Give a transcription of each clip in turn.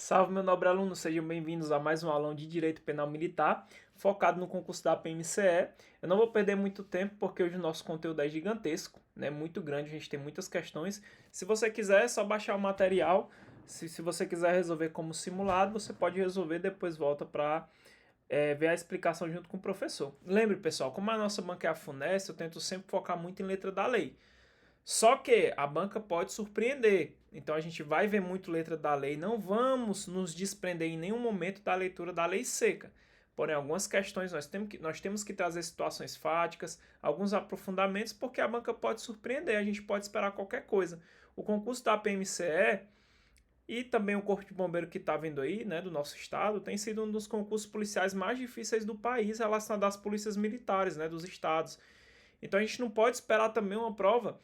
Salve, meu nobre aluno, sejam bem-vindos a mais um aulão de Direito Penal Militar, focado no concurso da PMCE. Eu não vou perder muito tempo, porque hoje o nosso conteúdo é gigantesco, né? Muito grande, a gente tem muitas questões. Se você quiser, é só baixar o material. Se você quiser resolver como simulado, você pode resolver, depois volta para ver a explicação junto com o professor. Lembre, pessoal, como a nossa banca é a FUNES, eu tento sempre focar muito em letra da lei. Só que a banca pode surpreender. Então a gente vai ver muito letra da lei. Não vamos nos desprender em nenhum momento da leitura da lei seca. Porém, algumas questões nós temos que trazer situações fáticas, alguns aprofundamentos, porque a banca pode surpreender, a gente pode esperar qualquer coisa. O concurso da PMCE e também o Corpo de Bombeiro que está vindo aí, né, do nosso estado, tem sido um dos concursos policiais mais difíceis do país relacionado às polícias militares, né, dos estados. Então a gente não pode esperar também uma prova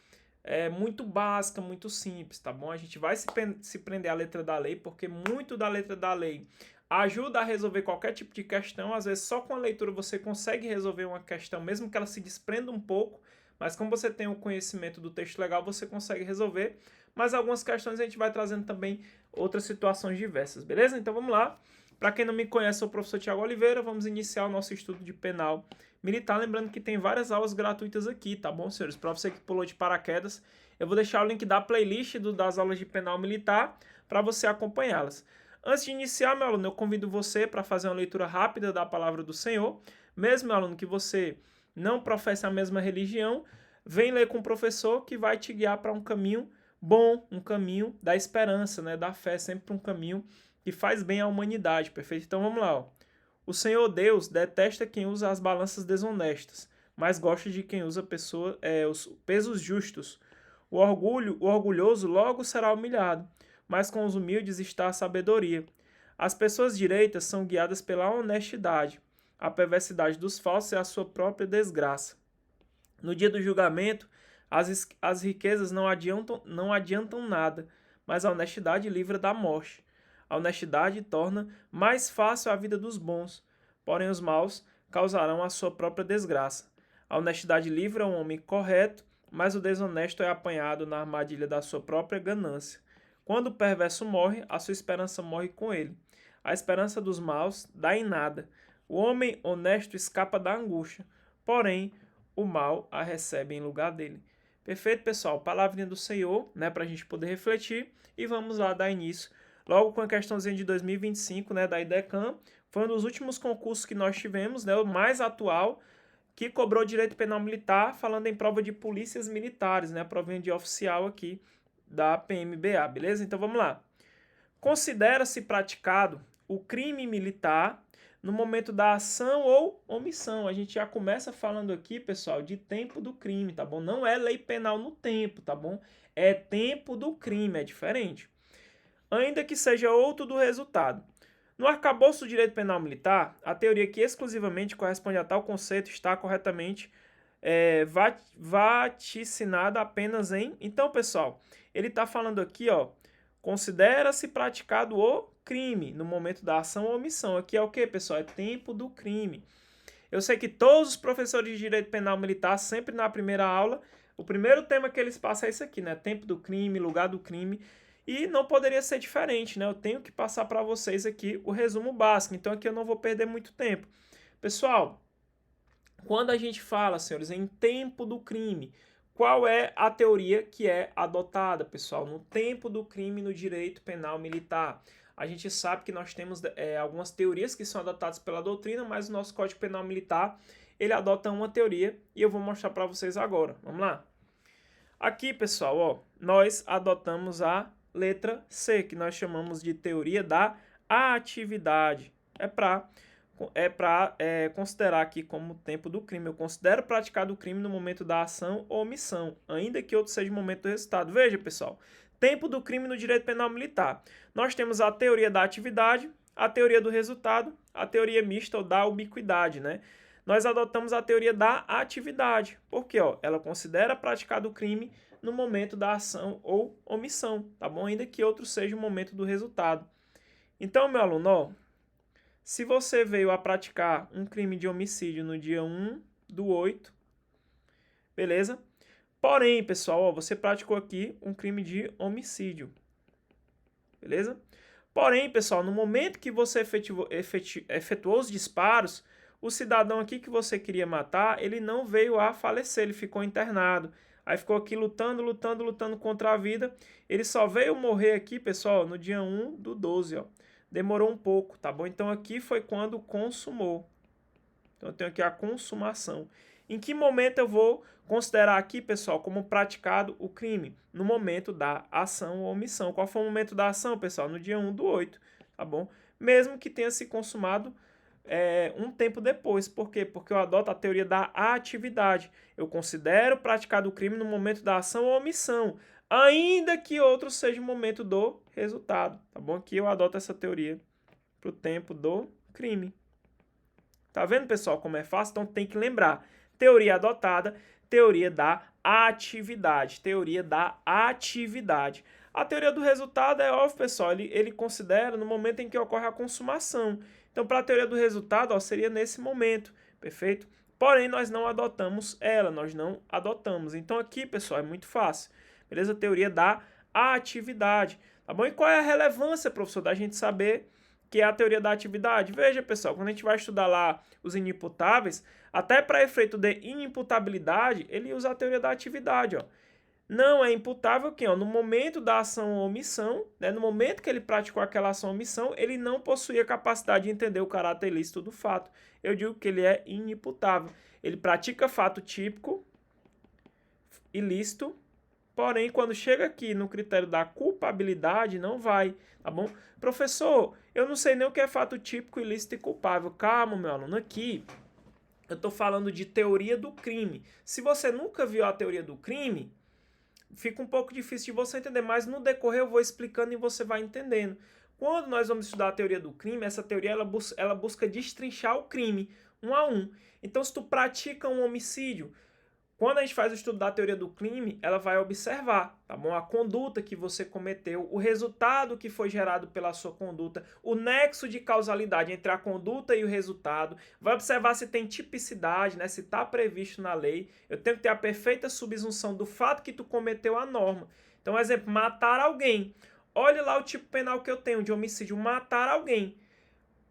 muito básica, muito simples, tá bom? A gente vai se prender à letra da lei, porque muito da letra da lei ajuda a resolver qualquer tipo de questão. Às vezes só com a leitura você consegue resolver uma questão, mesmo que ela se desprenda um pouco, mas como você tem o conhecimento do texto legal, você consegue resolver. Mas algumas questões a gente vai trazendo também outras situações diversas, beleza? Então vamos lá. Para quem não me conhece, eu sou o professor Tiago Oliveira, vamos iniciar o nosso estudo de penal militar, lembrando que tem várias aulas gratuitas aqui, tá bom, senhores? Para você que pulou de paraquedas, eu vou deixar o link da playlist das aulas de penal militar para você acompanhá-las. Antes de iniciar, meu aluno, eu convido você para fazer uma leitura rápida da palavra do Senhor. Mesmo, meu aluno, que você não professe a mesma religião, vem ler com o professor que vai te guiar para um caminho bom, um caminho da esperança, né, da fé, sempre um caminho que faz bem à humanidade, perfeito? Então vamos lá, ó. O Senhor Deus detesta quem usa as balanças desonestas, mas gosta de quem usa os pesos justos. O orgulhoso logo será humilhado, mas com os humildes está a sabedoria. As pessoas direitas são guiadas pela honestidade. A perversidade dos falsos é a sua própria desgraça. No dia do julgamento, as riquezas não adiantam nada, mas a honestidade livra da morte. A honestidade torna mais fácil a vida dos bons, porém os maus causarão a sua própria desgraça. A honestidade livra um homem correto, mas o desonesto é apanhado na armadilha da sua própria ganância. Quando o perverso morre, a sua esperança morre com ele. A esperança dos maus dá em nada. O homem honesto escapa da angústia, porém o mal a recebe em lugar dele. Perfeito, pessoal? Palavrinha do Senhor, né, para a gente poder refletir e vamos lá dar início. Logo com a questãozinha de 2025, né, da IDECAM, foi um dos últimos concursos que nós tivemos, né, o mais atual, que cobrou direito penal militar, falando em prova de polícias militares, né, a provinha de oficial aqui da PMBA, beleza? Então vamos lá. Considera-se praticado o crime militar no momento da ação ou omissão. A gente já começa falando aqui, pessoal, de tempo do crime, tá bom? Não é lei penal no tempo, tá bom? É tempo do crime, é diferente. Ainda que seja outro do resultado. No arcabouço do direito penal militar, a teoria que exclusivamente corresponde a tal conceito está corretamente vaticinada apenas em... Então, pessoal, ele está falando aqui, ó, considera-se praticado o crime no momento da ação ou omissão. Aqui é o que, pessoal? É tempo do crime. Eu sei que todos os professores de direito penal militar, sempre na primeira aula, o primeiro tema que eles passam é isso aqui, né? Tempo do crime, lugar do crime. E não poderia ser diferente, né? Eu tenho que passar para vocês aqui o resumo básico. Então aqui eu não vou perder muito tempo. Pessoal, quando a gente fala, senhores, em tempo do crime, qual é a teoria que é adotada, pessoal, no tempo do crime no direito penal militar? A gente sabe que nós temos algumas teorias que são adotadas pela doutrina, mas o nosso Código Penal Militar, ele adota uma teoria e eu vou mostrar para vocês agora. Vamos lá? Aqui, pessoal, ó, nós adotamos a letra C, que nós chamamos de teoria da atividade. É para considerar aqui como tempo do crime. Eu considero praticado o crime no momento da ação ou omissão, ainda que outro seja o momento do resultado. Veja, pessoal, tempo do crime no direito penal militar. Nós temos a teoria da atividade, a teoria do resultado, a teoria mista ou da ubiquidade, né? Nós adotamos a teoria da atividade, porque ó, ela considera praticado o crime no momento da ação ou omissão, tá bom? Ainda que outro seja o momento do resultado. Então, meu aluno, ó, se você veio a praticar um crime de homicídio no dia 1/8, beleza? Porém, pessoal, ó, você praticou aqui um crime de homicídio, beleza? Porém, pessoal, no momento que você efetuou os disparos, o cidadão aqui que você queria matar, ele não veio a falecer, ele ficou internado. Aí ficou aqui lutando contra a vida. Ele só veio morrer aqui, pessoal, no dia 1/12, ó. Demorou um pouco, tá bom? Então aqui foi quando consumou. Então eu tenho aqui a consumação. Em que momento eu vou considerar aqui, pessoal, como praticado o crime? No momento da ação ou omissão. Qual foi o momento da ação, pessoal? No dia 1/8, tá bom? Mesmo que tenha se consumado um tempo depois. Por quê? Porque eu adoto a teoria da atividade. Eu considero praticado o crime no momento da ação ou omissão, ainda que outro seja o momento do resultado, tá bom? Aqui eu adoto essa teoria para o tempo do crime. Tá vendo, pessoal, como é fácil? Então tem que lembrar. Teoria adotada, teoria da atividade. Teoria da atividade. A teoria do resultado é óbvio, pessoal, ele considera no momento em que ocorre a consumação. Então, para a teoria do resultado, ó, seria nesse momento, perfeito? Porém, nós não adotamos ela, nós não adotamos. Então, aqui, pessoal, é muito fácil, beleza? Teoria da atividade, tá bom? E qual é a relevância, professor, da gente saber que é a teoria da atividade? Veja, pessoal, quando a gente vai estudar lá os inimputáveis, até para efeito de inimputabilidade, ele usa a teoria da atividade, ó. Não é imputável que, ó, no momento da ação ou omissão, né, no momento que ele praticou aquela ação ou omissão, ele não possuía capacidade de entender o caráter ilícito do fato. Eu digo que ele é inimputável. Ele pratica fato típico, ilícito, porém, quando chega aqui no critério da culpabilidade, não vai, tá bom? Professor, eu não sei nem o que é fato típico, ilícito e culpável. Calma, meu aluno, aqui eu estou falando de teoria do crime. Se você nunca viu a teoria do crime, fica um pouco difícil de você entender, mas no decorrer eu vou explicando e você vai entendendo. Quando nós vamos estudar a teoria do crime, essa teoria ela busca destrinchar o crime, um a um. Então, se tu pratica um homicídio, quando a gente faz o estudo da teoria do crime, ela vai observar, tá bom? A conduta que você cometeu, o resultado que foi gerado pela sua conduta, o nexo de causalidade entre a conduta e o resultado, vai observar se tem tipicidade, né? Se está previsto na lei. Eu tenho que ter a perfeita subsunção do fato que tu cometeu à norma. Então, exemplo, matar alguém. Olha lá o tipo penal que eu tenho de homicídio, matar alguém.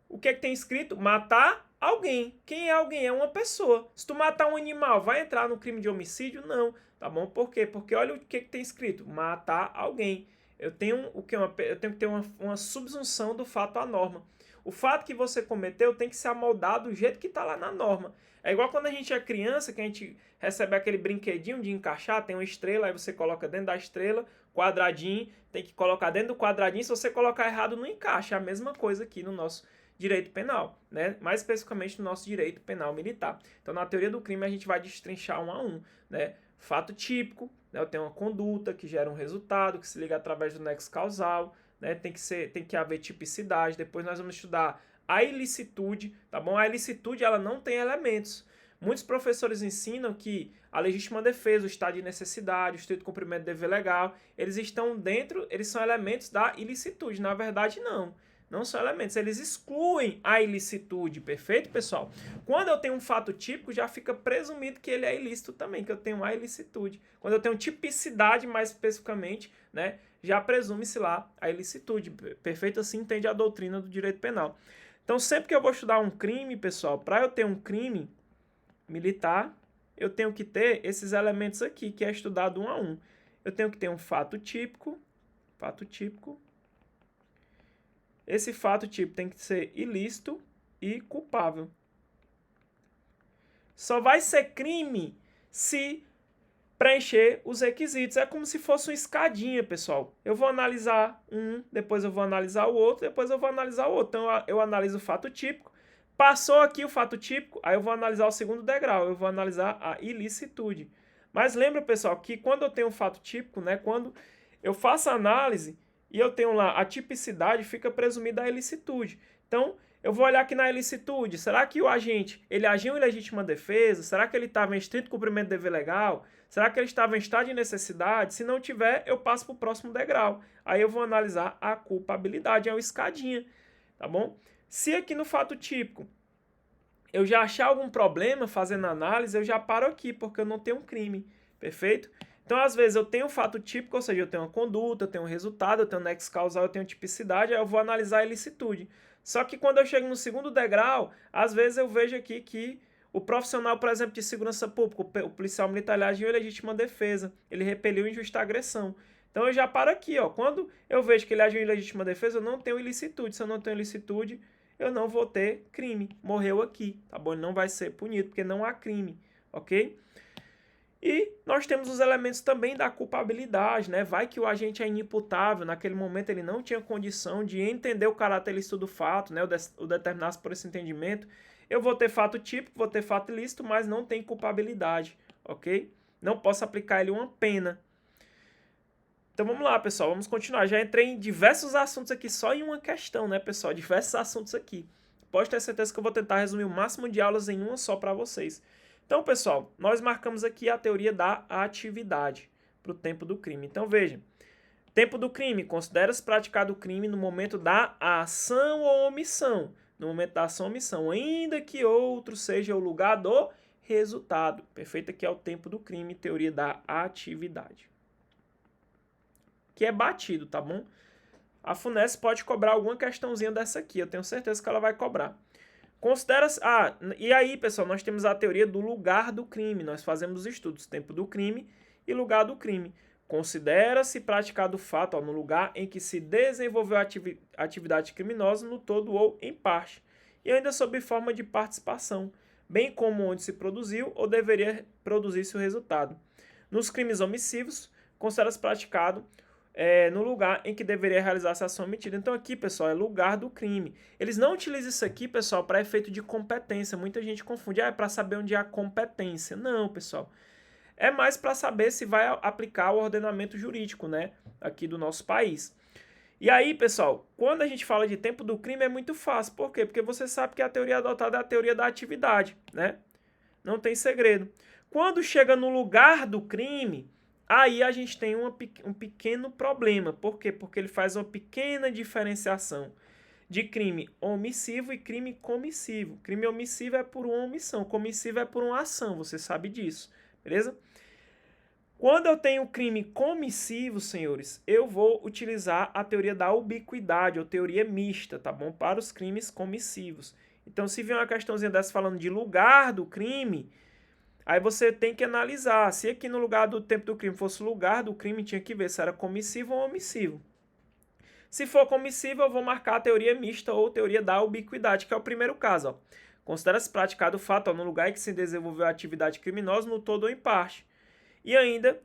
O que é que tem escrito? Matar alguém. Quem é alguém? É uma pessoa. Se tu matar um animal, vai entrar no crime de homicídio? Não. Tá bom? Por quê? Porque olha o que é que tem escrito. Matar alguém. Eu tenho o que? Eu tenho que ter uma subsunção do fato à norma. O fato que você cometeu tem que ser amoldado do jeito que está lá na norma. É igual quando a gente é criança, que a gente recebe aquele brinquedinho de encaixar, tem uma estrela, aí você coloca dentro da estrela, quadradinho, tem que colocar dentro do quadradinho, se você colocar errado não encaixa. É a mesma coisa aqui no nosso direito penal, né? Mais especificamente no nosso direito penal militar. Então, na teoria do crime, a gente vai destrinchar um a um, né? Fato típico, né? Eu tenho uma conduta que gera um resultado, que se liga através do nexo causal, né? Tem que haver tipicidade. Depois nós vamos estudar a ilicitude, tá bom? A ilicitude, ela não tem elementos. Muitos professores ensinam que a legítima defesa, o estado de necessidade, o estrito cumprimento do dever legal, eles estão dentro, eles são elementos da ilicitude. Na verdade, não. Não são elementos, eles excluem a ilicitude, perfeito, pessoal? Quando eu tenho um fato típico, já fica presumido que ele é ilícito também, que eu tenho a ilicitude. Quando eu tenho tipicidade, mais especificamente, né, já presume-se lá a ilicitude, perfeito? Assim entende a doutrina do direito penal. Então, sempre que eu vou estudar um crime, pessoal, para eu ter um crime militar, eu tenho que ter esses elementos aqui, que é estudado um a um. Eu tenho que ter um fato típico, esse fato tipo tem que ser ilícito e culpável. Só vai ser crime se preencher os requisitos. É como se fosse uma escadinha, pessoal. Eu vou analisar um, depois eu vou analisar o outro, depois eu vou analisar o outro. Então, eu analiso o fato típico. Passou aqui o fato típico, aí eu vou analisar o segundo degrau. Eu vou analisar a ilicitude. Mas lembra, pessoal, que quando eu tenho um fato típico, né, quando eu faço a análise e eu tenho lá a tipicidade, fica presumida a ilicitude. Então, eu vou olhar aqui na ilicitude. Será que o agente ele agiu em legítima defesa? Será que ele estava em estrito cumprimento do dever legal? Será que ele estava em estado de necessidade? Se não tiver, eu passo para o próximo degrau. Aí eu vou analisar a culpabilidade, é uma escadinha, tá bom? Se aqui no fato típico eu já achar algum problema fazendo análise, eu já paro aqui, porque eu não tenho um crime, perfeito? Então, Então, às vezes, eu tenho um fato típico, ou seja, eu tenho uma conduta, eu tenho um resultado, eu tenho um nexo causal, eu tenho tipicidade, aí eu vou analisar a ilicitude. Só que quando eu chego no segundo degrau, às vezes eu vejo aqui que o profissional, por exemplo, de segurança pública, o policial militar, ele agiu em legítima defesa, ele repeliu injusta agressão. Então eu já paro aqui, ó. Quando eu vejo que ele agiu em legítima defesa, eu não tenho ilicitude. Se eu não tenho ilicitude, eu não vou ter crime. Morreu aqui, tá bom? Ele não vai ser punido, porque não há crime, ok? E nós temos os elementos também da culpabilidade, né? Vai que o agente é inimputável, naquele momento ele não tinha condição de entender o caráter ilícito do fato, né? O determinasse por esse entendimento. Eu vou ter fato típico, vou ter fato ilícito, mas não tem culpabilidade, ok? Não posso aplicar ele uma pena. Então vamos lá, pessoal, vamos continuar. Já entrei em diversos assuntos aqui, só em uma questão, né, pessoal? Diversos assuntos aqui. Pode ter certeza que eu vou tentar resumir o máximo de aulas em uma só para vocês. Então, pessoal, nós marcamos aqui a teoria da atividade para o tempo do crime. Então, veja. Tempo do crime. Considera-se praticado o crime no momento da ação ou omissão. No momento da ação ou omissão, ainda que outro seja o lugar do resultado. Perfeito? Aqui é o tempo do crime, teoria da atividade. Que é batido, tá bom? A FUNESP pode cobrar alguma questãozinha dessa aqui, eu tenho certeza que ela vai cobrar. Considera-se... e aí, pessoal, nós temos a teoria do lugar do crime. Nós fazemos os estudos, tempo do crime e lugar do crime. Considera-se praticado o fato no lugar em que se desenvolveu a atividade criminosa no todo ou em parte, e ainda sob forma de participação, bem como onde se produziu ou deveria produzir-se o resultado. Nos crimes omissivos, considera-se praticado no lugar em que deveria realizar-se a ação omitida. Então aqui, pessoal, é lugar do crime. Eles não utilizam isso aqui, pessoal, para efeito de competência. Muita gente confunde, é para saber onde há competência. Não, pessoal. É mais para saber se vai aplicar o ordenamento jurídico, né, aqui do nosso país. E aí, pessoal, quando a gente fala de tempo do crime é muito fácil. Por quê? Porque você sabe que a teoria adotada é a teoria da atividade, né? Não tem segredo. Quando chega no lugar do crime, aí a gente tem um pequeno problema. Por quê? Porque ele faz uma pequena diferenciação de crime omissivo e crime comissivo. Crime omissivo é por uma omissão, comissivo é por uma ação, você sabe disso, beleza? Quando eu tenho crime comissivo, senhores, eu vou utilizar a teoria da ubiquidade, ou teoria mista, tá bom? Para os crimes comissivos. Então, se vier uma questãozinha dessa falando de lugar do crime, aí você tem que analisar. Se aqui no lugar do tempo do crime fosse lugar do crime, tinha que ver se era comissivo ou omissivo. Se for comissivo, eu vou marcar a teoria mista ou teoria da ubiquidade, que é o primeiro caso. Considera-se praticado o fato no lugar em que se desenvolveu a atividade criminosa no todo ou em parte. E ainda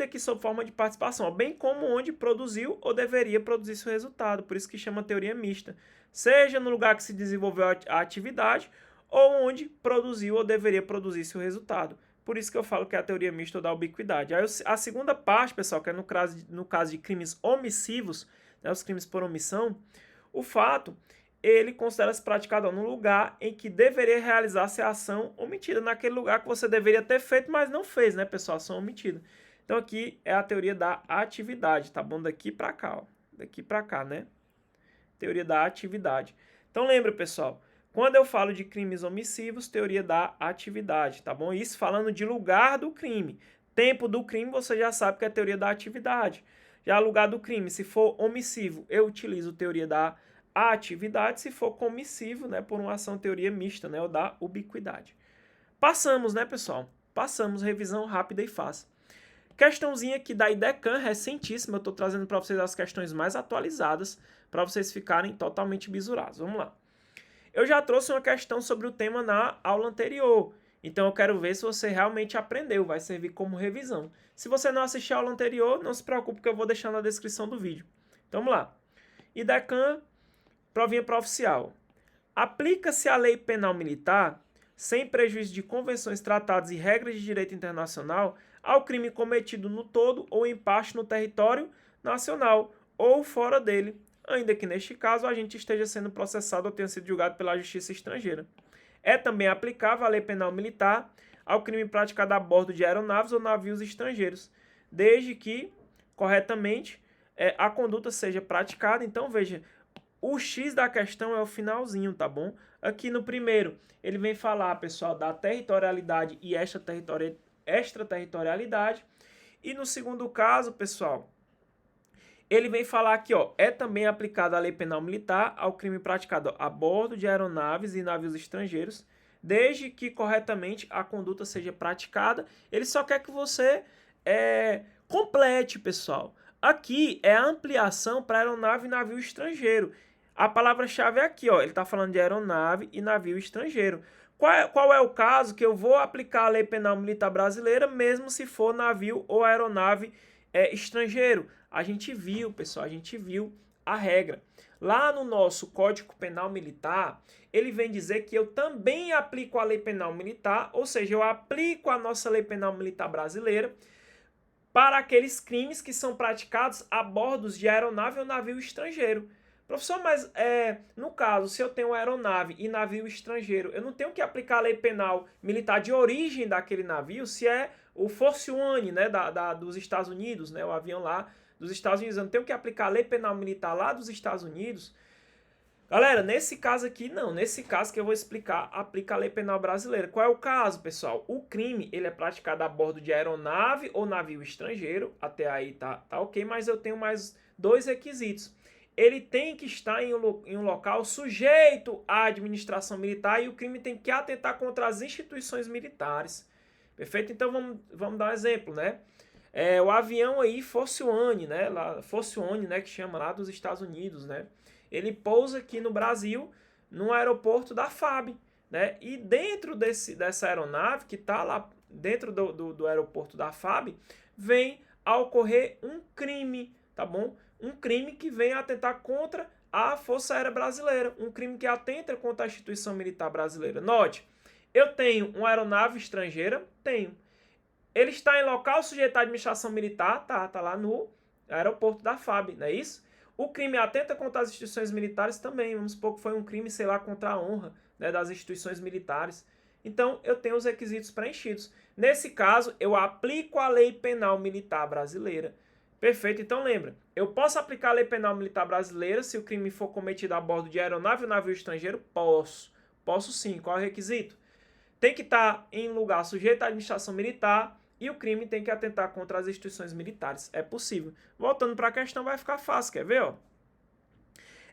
que sob forma de participação, bem como onde produziu ou deveria produzir seu resultado. Por isso que chama teoria mista. Seja no lugar que se desenvolveu a atividade ou onde produziu ou deveria produzir seu resultado. Por isso que eu falo que é a teoria mista ou da ubiquidade. Aí a segunda parte, pessoal, que é no caso de crimes omissivos, né, os crimes por omissão, o fato, ele considera-se praticado no lugar em que deveria realizar-se a ação omitida, naquele lugar que você deveria ter feito, mas não fez, né, pessoal? Ação omitida. Então aqui é a teoria da atividade, tá bom? Daqui para cá, ó. Daqui para cá, né? Teoria da atividade. Então lembra, pessoal, quando eu falo de crimes omissivos, teoria da atividade, tá bom? Isso falando de lugar do crime. Tempo do crime, você já sabe que é a teoria da atividade. Já lugar do crime, se for omissivo, eu utilizo teoria da atividade, se for comissivo, né, por uma ação teoria mista, né, ou da ubiquidade. Passamos, né, pessoal? Passamos, revisão rápida e fácil. Questãozinha aqui da IDECAN, recentíssima, eu estou trazendo para vocês as questões mais atualizadas, para vocês ficarem totalmente bisurados. Vamos lá. Eu já trouxe uma questão sobre o tema na aula anterior, então eu quero ver se você realmente aprendeu, vai servir como revisão. Se você não assistiu a aula anterior, não se preocupe que eu vou deixar na descrição do vídeo. Então vamos lá. IDECAN, provinha pró-oficial. Aplica-se a lei penal militar, sem prejuízo de convenções, tratados e regras de direito internacional, ao crime cometido no todo ou em parte no território nacional ou fora dele, ainda que neste caso a gente esteja sendo processado ou tenha sido julgado pela justiça estrangeira. É também aplicável a lei penal militar ao crime praticado a bordo de aeronaves ou navios estrangeiros, desde que, corretamente, a conduta seja praticada. Então, veja, o X da questão é o finalzinho, tá bom? Aqui no primeiro, ele vem falar, pessoal, da territorialidade e extraterritorialidade. E no segundo caso, pessoal, ele vem falar aqui, ó, é também aplicada a lei penal militar ao crime praticado a bordo de aeronaves e navios estrangeiros, desde que corretamente a conduta seja praticada. Ele só quer que você complete, pessoal. Aqui é a ampliação para aeronave e navio estrangeiro. A palavra-chave é aqui, ó, ele está falando de aeronave e navio estrangeiro. Qual é o caso que eu vou aplicar a lei penal militar brasileira, mesmo se for navio ou aeronave estrangeiro? A gente viu, pessoal, a gente viu a regra. Lá no nosso Código Penal Militar, ele vem dizer que eu também aplico a lei penal militar, ou seja, eu aplico a nossa lei penal militar brasileira para aqueles crimes que são praticados a bordo de aeronave ou navio estrangeiro. Professor, mas no caso, se eu tenho aeronave e navio estrangeiro, eu não tenho que aplicar a lei penal militar de origem daquele navio, se é o Force One, né, dos Estados Unidos, né, o avião lá dos Estados Unidos, eu não tenho que aplicar a lei penal militar lá dos Estados Unidos. Galera, nesse caso aqui, não. Nesse caso que eu vou explicar, aplica a lei penal brasileira. Qual é o caso, pessoal? O crime, ele é praticado a bordo de aeronave ou navio estrangeiro. Até aí tá ok, mas eu tenho mais dois requisitos. Ele tem que estar em um local sujeito à administração militar e o crime tem que atentar contra as instituições militares. Perfeito? Então vamos dar um exemplo, né? O avião aí, Force One, né? Force One, né? Que chama lá dos Estados Unidos, né? Ele pousa aqui no Brasil, no aeroporto da FAB, né? E dentro dessa aeronave, que está lá dentro do aeroporto da FAB, vem a ocorrer um crime, tá bom? Um crime que vem atentar contra a Força Aérea Brasileira, um crime que atenta contra a instituição militar brasileira. Note, eu tenho uma aeronave estrangeira? Tenho. Ele está em local sujeito à administração militar? Tá lá no aeroporto da FAB, não é isso? O crime atenta contra as instituições militares também. Vamos supor que foi um crime, sei lá, contra a honra, né, das instituições militares. Então, eu tenho os requisitos preenchidos. Nesse caso, eu aplico a lei penal militar brasileira. Perfeito? Então, lembra, eu posso aplicar a lei penal militar brasileira se o crime for cometido a bordo de aeronave ou navio estrangeiro? Posso. Posso sim. Qual é o requisito? Tem que estar em lugar sujeito à administração militar e o crime tem que atentar contra as instituições militares. É possível. Voltando para a questão, vai ficar fácil. Quer ver? Ó?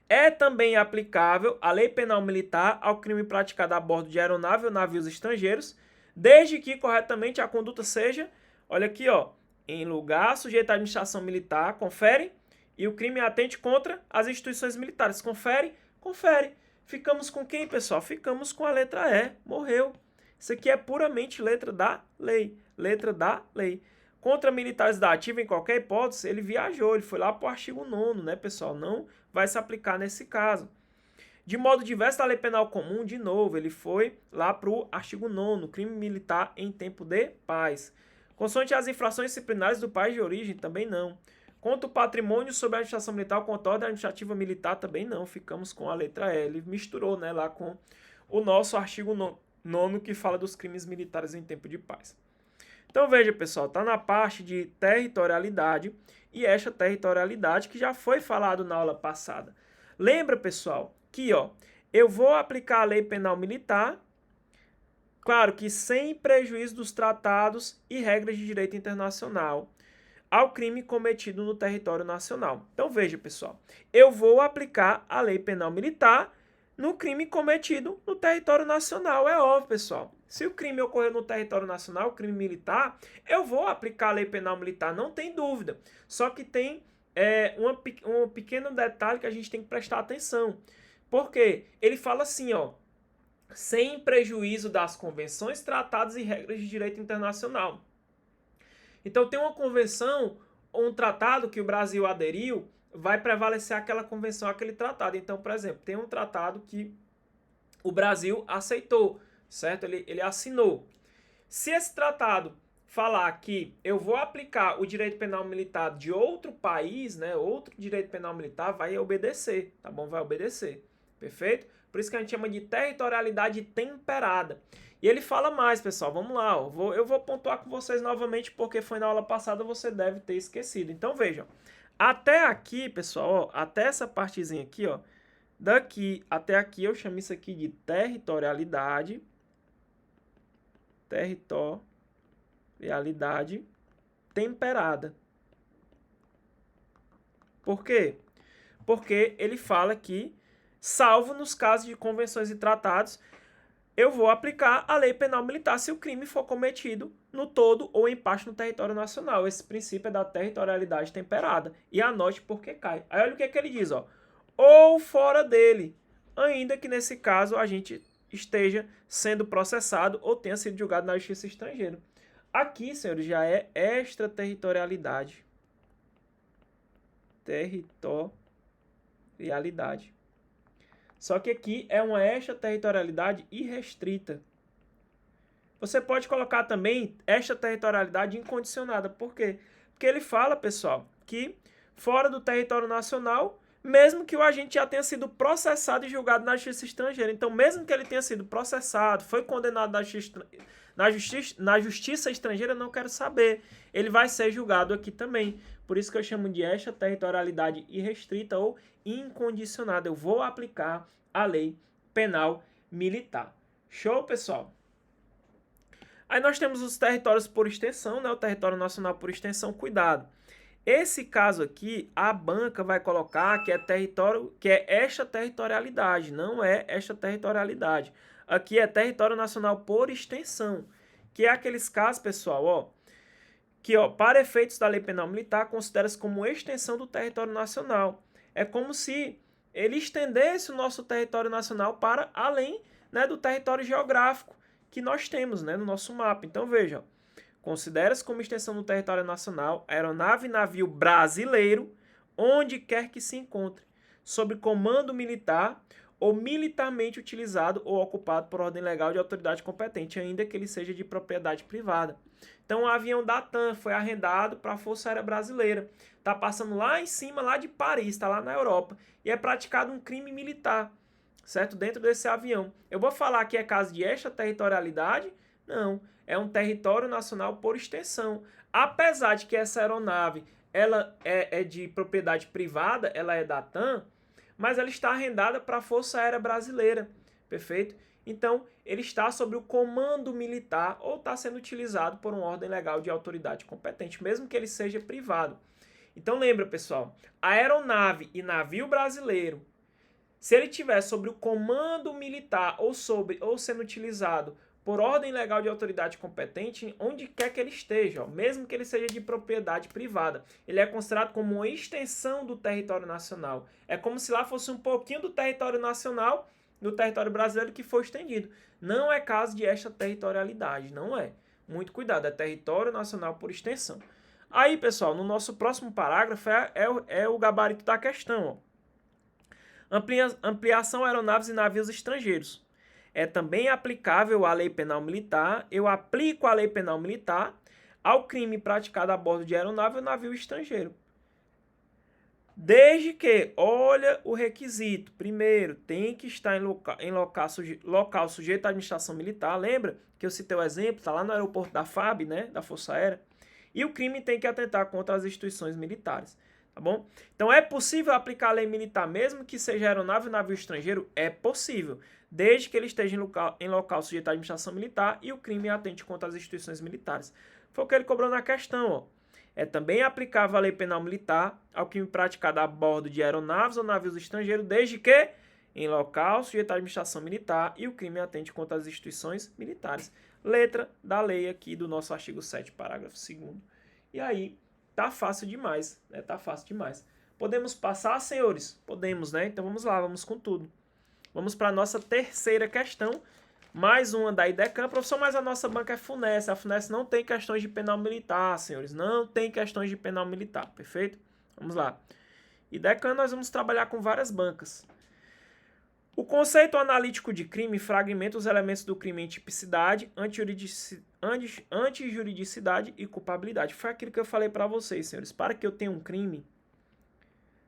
É também aplicável a lei penal militar ao crime praticado a bordo de aeronave ou navios estrangeiros, desde que corretamente a conduta seja, olha aqui, ó, em lugar sujeito à administração militar, confere, e o crime atente contra as instituições militares. Confere? Confere. Ficamos com quem, pessoal? Ficamos com a letra E. Morreu. Isso aqui é puramente letra da lei. Letra da lei. Contra militares da ativa, em qualquer hipótese, ele viajou, ele foi lá para o artigo 9º, né, pessoal? Não vai se aplicar nesse caso. De modo diverso da lei penal comum, de novo, ele foi lá para o artigo 9º, crime militar em tempo de paz. Consoante as infrações disciplinares do país de origem, também não. Contra o patrimônio sob a administração militar, contra a ordem administrativa militar, também não. Ficamos com a letra E. Ele misturou, né, lá com o nosso artigo 9º, que fala dos crimes militares em tempo de paz. Então veja, pessoal, está na parte de territorialidade e esta territorialidade que já foi falado na aula passada. Lembra, pessoal, que eu vou aplicar a lei penal militar, claro que sem prejuízo dos tratados e regras de direito internacional, ao crime cometido no território nacional. Então veja, pessoal, eu vou aplicar a lei penal militar no crime cometido no território nacional. É óbvio, pessoal. Se o crime ocorreu no território nacional, crime militar, eu vou aplicar a lei penal militar, não tem dúvida. Só que tem um pequeno detalhe que a gente tem que prestar atenção. Por quê? Ele fala assim, sem prejuízo das convenções, tratados e regras de direito internacional. Então, tem uma convenção ou um tratado que o Brasil aderiu, vai prevalecer aquela convenção, aquele tratado. Então, por exemplo, tem um tratado que o Brasil aceitou, certo? Ele assinou. Se esse tratado falar que eu vou aplicar o direito penal militar de outro país, né, outro direito penal militar, vai obedecer, tá bom? Vai obedecer, perfeito? Por isso que a gente chama de territorialidade temperada. E ele fala mais, pessoal, vamos lá, eu vou pontuar com vocês novamente, porque foi na aula passada, você deve ter esquecido. Então, vejam, até aqui, pessoal, até essa partezinha aqui, daqui até aqui eu chamo isso aqui de territorialidade. Territorialidade. temperada. Por quê? Porque ele fala que, salvo nos casos de convenções e tratados, eu vou aplicar a lei penal militar se o crime for cometido no todo ou em parte no território nacional. Esse princípio é da territorialidade temperada. E anote por que cai. Aí olha o que, que ele diz, ó. Ou fora dele, ainda que nesse caso a gente esteja sendo processado ou tenha sido julgado na justiça estrangeira. Aqui, senhores, já é extraterritorialidade. Territorialidade. Só que aqui é uma extraterritorialidade irrestrita. Você pode colocar também extraterritorialidade incondicionada. Por quê? Porque ele fala, pessoal, que fora do território nacional, mesmo que o agente já tenha sido processado e julgado na justiça estrangeira. Então, mesmo que ele tenha sido processado, foi condenado na justiça estrangeira, não quero saber. Ele vai ser julgado aqui também. Por isso que eu chamo de extraterritorialidade irrestrita ou incondicionada. Eu vou aplicar a lei penal militar. Show, pessoal? Aí nós temos os territórios por extensão, né? O território nacional por extensão, cuidado. Esse caso aqui, a banca vai colocar que é território, que é extraterritorialidade, não é extraterritorialidade. Aqui é território nacional por extensão, que é aqueles casos, pessoal, ó, que, ó, para efeitos da lei penal militar, considera-se como extensão do território nacional. É como se ele estendesse o nosso território nacional para além, né, do território geográfico que nós temos, né, no nosso mapa. Então, veja, considera-se como extensão do território nacional aeronave e navio brasileiro, onde quer que se encontre, sob comando militar ou militarmente utilizado ou ocupado por ordem legal de autoridade competente, ainda que ele seja de propriedade privada. Então, o avião da TAM foi arrendado para a Força Aérea Brasileira. Está passando lá em cima, lá de Paris, está lá na Europa, e é praticado um crime militar, certo? Dentro desse avião. Eu vou falar que é caso de extraterritorialidade? Não, é um território nacional por extensão. Apesar de que essa aeronave ela é de propriedade privada, ela é da TAM, mas ela está arrendada para a Força Aérea Brasileira, perfeito? Então, ele está sob o comando militar ou está sendo utilizado por uma ordem legal de autoridade competente, mesmo que ele seja privado. Então, lembra, pessoal, a aeronave e navio brasileiro, se ele estiver sob o comando militar ou sendo utilizado por ordem legal de autoridade competente, onde quer que ele esteja, ó, mesmo que ele seja de propriedade privada, ele é considerado como uma extensão do território nacional. É como se lá fosse um pouquinho do território nacional, do território brasileiro que foi estendido. Não é caso de extraterritorialidade, não é. Muito cuidado, é território nacional por extensão. Aí, pessoal, no nosso próximo parágrafo é o gabarito da questão, ó. Ampliação aeronaves e navios estrangeiros. É também aplicável à lei penal militar. Eu aplico a lei penal militar ao crime praticado a bordo de aeronave ou navio estrangeiro. Desde que, olha o requisito. Primeiro, tem que estar em local sujeito à administração militar. Lembra que eu citei o exemplo? Está lá no aeroporto da FAB, né, da Força Aérea. E o crime tem que atentar contra as instituições militares. Tá bom? Então, é possível aplicar a lei militar mesmo que seja aeronave ou navio estrangeiro? É possível, desde que ele esteja em local sujeito à administração militar e o crime atente contra as instituições militares. Foi o que ele cobrou na questão, ó. É também aplicável a lei penal militar ao crime praticado a bordo de aeronaves ou navios estrangeiros, desde que em local sujeito à administração militar e o crime atente contra as instituições militares. Letra da lei aqui do nosso artigo 7º, parágrafo 2º. E aí, tá fácil demais, né? Tá fácil demais. Podemos passar, senhores? Podemos, né? Então vamos lá, vamos com tudo. Vamos para a nossa terceira questão. Mais uma da IDECAM. Professor, mas a nossa banca é FUNES. A FUNES não tem questões de penal militar, senhores. Não tem questões de penal militar, perfeito? Vamos lá. IDECAM nós vamos trabalhar com várias bancas. O conceito analítico de crime fragmenta os elementos do crime em tipicidade, antijuridicidade e culpabilidade. Foi aquilo que eu falei para vocês, senhores. Para que eu tenha um crime,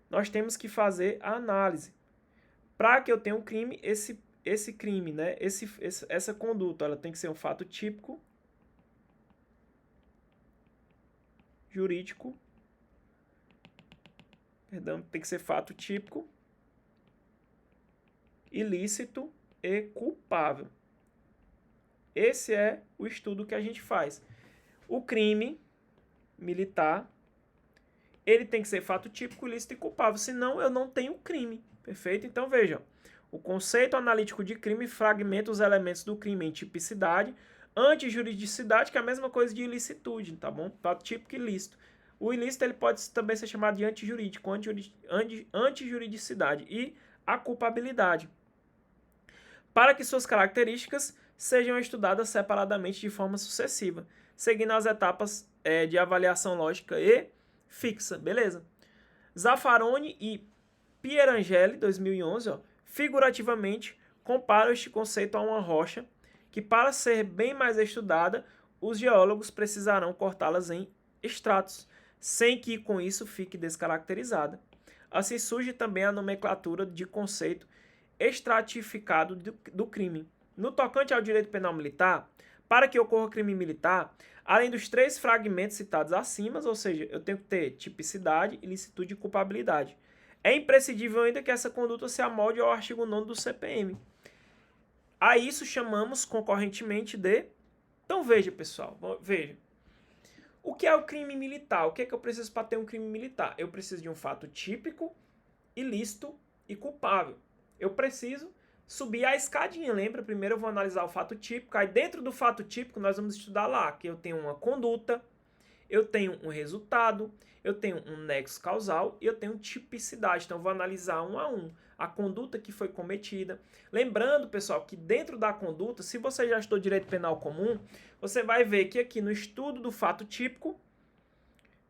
nós temos que fazer a análise. Para que eu tenha um crime, esse crime, né? Essa conduta, ela tem que ser um fato típico, jurídico, tem que ser fato típico, ilícito e culpável. Esse é o estudo que a gente faz. O crime, militar, ele tem que ser fato típico, ilícito e culpável, senão eu não tenho crime, perfeito? Então veja, o conceito analítico de crime fragmenta os elementos do crime em tipicidade, antijuridicidade, que é a mesma coisa de ilicitude, tá bom? Fato típico e ilícito. O ilícito ele pode também ser chamado de antijurídico, antijuridicidade e a culpabilidade. Para que suas características sejam estudadas separadamente de forma sucessiva, seguindo as etapas de avaliação lógica e fixa, beleza? Zaffaroni e Pierangeli, 2011, ó, figurativamente comparam este conceito a uma rocha que, para ser bem mais estudada, os geólogos precisarão cortá-las em estratos, sem que com isso fique descaracterizada. Assim surge também a nomenclatura de conceito estratificado do crime. No tocante ao direito penal militar, para que ocorra crime militar, além dos 3 fragmentos citados acima, ou seja, eu tenho que ter tipicidade, ilicitude e culpabilidade. É imprescindível ainda que essa conduta se amolde ao artigo 9º do CPM. A isso chamamos concorrentemente de... Então veja, pessoal, veja. O que é o crime militar? O que é que eu preciso para ter um crime militar? Eu preciso de um fato típico, ilícito e culpável. Eu preciso subir a escadinha, lembra? Primeiro eu vou analisar o fato típico, aí dentro do fato típico nós vamos estudar lá que eu tenho uma conduta, eu tenho um resultado, eu tenho um nexo causal e eu tenho tipicidade. Então eu vou analisar um a um a conduta que foi cometida. Lembrando, pessoal, que dentro da conduta, se você já estudou direito penal comum, você vai ver que aqui no estudo do fato típico,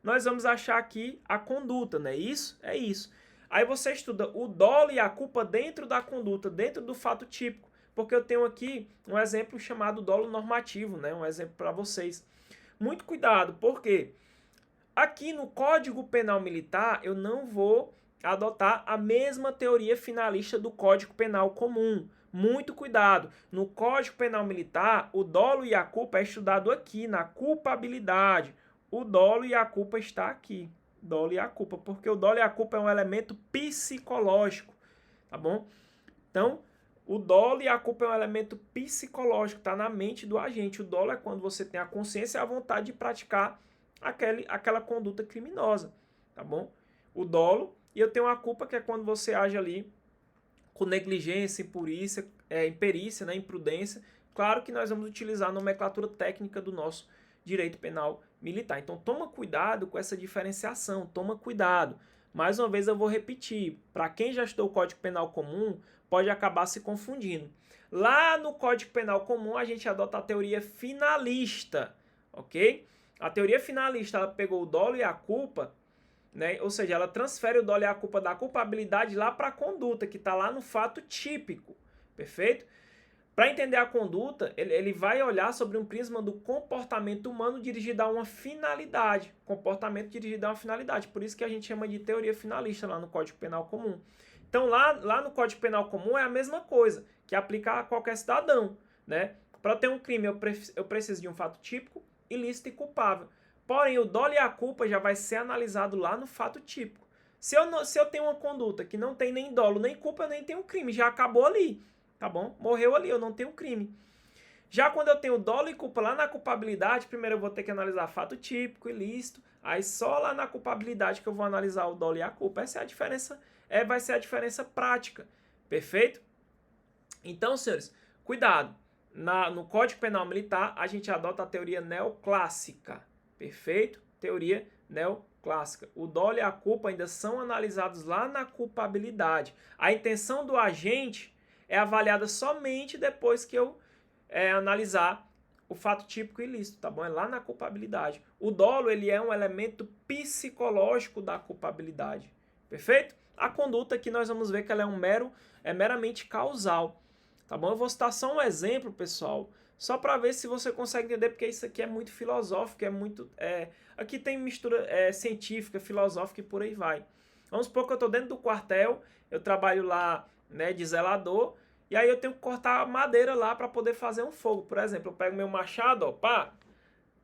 nós vamos achar aqui a conduta, não é isso? É isso. Aí você estuda o dolo e a culpa dentro da conduta, dentro do fato típico, porque eu tenho aqui um exemplo chamado dolo normativo, né? Um exemplo para vocês. Muito cuidado, porque aqui no Código Penal Militar eu não vou adotar a mesma teoria finalista do Código Penal Comum. Muito cuidado. No Código Penal Militar, o dolo e a culpa é estudado aqui, na culpabilidade. O dolo e a culpa está aqui. Dolo e a culpa, porque o dolo e a culpa é um elemento psicológico, tá bom? Então, o dolo e a culpa é um elemento psicológico, está na mente do agente. O dolo é quando você tem a consciência e a vontade de praticar aquela conduta criminosa, tá bom? O dolo, e eu tenho a culpa, que é quando você age ali com negligência, imperícia, né, imprudência. Claro que nós vamos utilizar a nomenclatura técnica do nosso direito penal militar. Então toma cuidado com essa diferenciação, toma cuidado. Mais uma vez eu vou repetir, para quem já estudou o Código Penal Comum, pode acabar se confundindo. Lá no Código Penal Comum a gente adota a teoria finalista, ok? A teoria finalista, ela pegou o dolo e a culpa, né? Ou seja, ela transfere o dolo e a culpa da culpabilidade lá para a conduta, que está lá no fato típico, perfeito? Para entender a conduta, ele vai olhar sobre um prisma do comportamento humano dirigido a uma finalidade. Comportamento dirigido a uma finalidade. Por isso que a gente chama de teoria finalista lá no Código Penal Comum. Então, lá no Código Penal Comum é a mesma coisa, que aplica a qualquer cidadão, né? Para ter um crime, eu preciso de um fato típico, ilícito e culpável. Porém, o dolo e a culpa já vai ser analisado lá no fato típico. Se eu tenho uma conduta que não tem nem dolo nem culpa, eu nem tenho crime, já acabou ali. Tá bom? Morreu ali, eu não tenho crime. Já quando eu tenho dolo e culpa lá na culpabilidade, primeiro eu vou ter que analisar fato típico, ilícito, aí só lá na culpabilidade que eu vou analisar o dolo e a culpa. Essa é a diferença, vai ser a diferença prática. Perfeito? Então, senhores, cuidado. No Código Penal Militar, a gente adota a teoria neoclássica. Perfeito? Teoria neoclássica. O dolo e a culpa ainda são analisados lá na culpabilidade. A intenção do agente é avaliada somente depois que eu analisar o fato típico e ilícito, tá bom? É lá na culpabilidade. O dolo, ele é um elemento psicológico da culpabilidade, perfeito? A conduta aqui nós vamos ver que ela é meramente causal, tá bom? Eu vou citar só um exemplo, pessoal, só para ver se você consegue entender, porque isso aqui é muito filosófico, aqui tem mistura científica, filosófica e por aí vai. Vamos supor que eu estou dentro do quartel, eu trabalho lá, né, de zelador, e aí eu tenho que cortar madeira lá para poder fazer um fogo. Por exemplo, eu pego meu machado, ó, pá,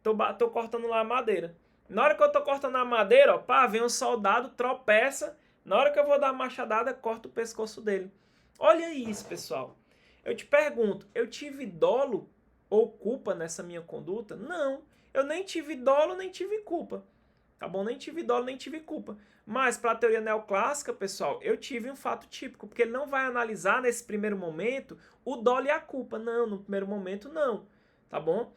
tô cortando lá a madeira. Na hora que eu tô cortando a madeira, ó, pá, vem um soldado, tropeça, na hora que eu vou dar a machadada, corta o pescoço dele. Olha isso, pessoal. Eu te pergunto, eu tive dolo ou culpa nessa minha conduta? Não, eu nem tive dolo, nem tive culpa. tá bom? Nem tive dolo, nem tive culpa. Mas para a teoria neoclássica, pessoal, eu tive um fato típico, porque ele não vai analisar nesse primeiro momento o dolo e a culpa. Não, no primeiro momento não, tá bom?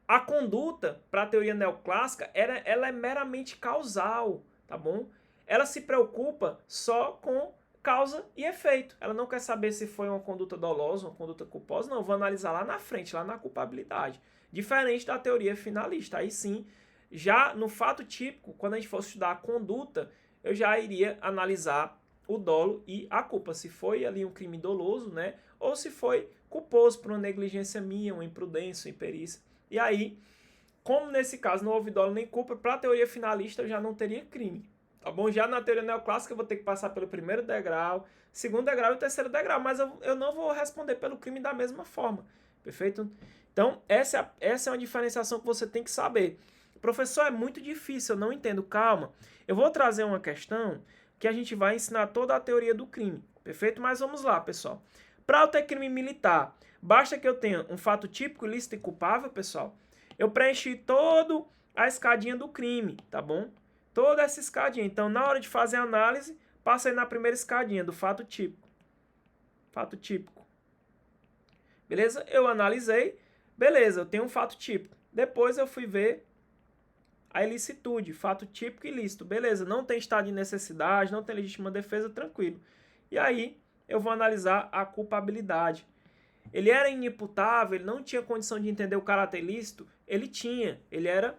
A conduta, para a teoria neoclássica, ela é meramente causal, tá bom? Ela se preocupa só com causa e efeito. Ela não quer saber se foi uma conduta dolosa, uma conduta culposa. Não, vou analisar lá na frente, lá na culpabilidade. Diferente da teoria finalista. Aí sim, já no fato típico, quando a gente for estudar a conduta, eu já iria analisar o dolo e a culpa. Se foi ali um crime doloso, né? Ou se foi culposo por uma negligência minha, uma imprudência, uma imperícia. E aí, como nesse caso não houve dolo nem culpa, para a teoria finalista eu já não teria crime. Tá bom? Já na teoria neoclássica eu vou ter que passar pelo primeiro degrau, segundo degrau e terceiro degrau, mas eu não vou responder pelo crime da mesma forma. Perfeito? Então, essa é uma diferenciação que você tem que saber. Professor, é muito difícil, eu não entendo. Calma. Eu vou trazer uma questão que a gente vai ensinar toda a teoria do crime. Perfeito? Mas vamos lá, pessoal. Para eu ter crime militar, basta que eu tenha um fato típico, ilícito e culpável, pessoal. Eu preenchi toda a escadinha do crime, tá bom? Toda essa escadinha. Então, na hora de fazer a análise, passei na primeira escadinha do fato típico. Fato típico. Beleza? Eu analisei. Beleza, eu tenho um fato típico. Depois eu fui ver a ilicitude, fato típico e ilícito. Beleza, não tem estado de necessidade, não tem legítima defesa, tranquilo. E aí, eu vou analisar a culpabilidade. Ele era inimputável, ele não tinha condição de entender o caráter ilícito? Ele tinha, ele era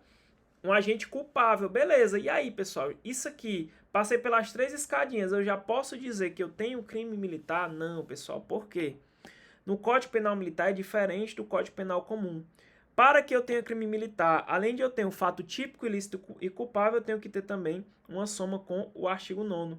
um agente culpável. Beleza, e aí, pessoal? Isso aqui, passei pelas 3 escadinhas, eu já posso dizer que eu tenho crime militar? Não, pessoal, por quê? No Código Penal Militar é diferente do Código Penal Comum. Para que eu tenha crime militar, além de eu ter um fato típico, ilícito e culpável, eu tenho que ter também uma soma com o artigo 9º.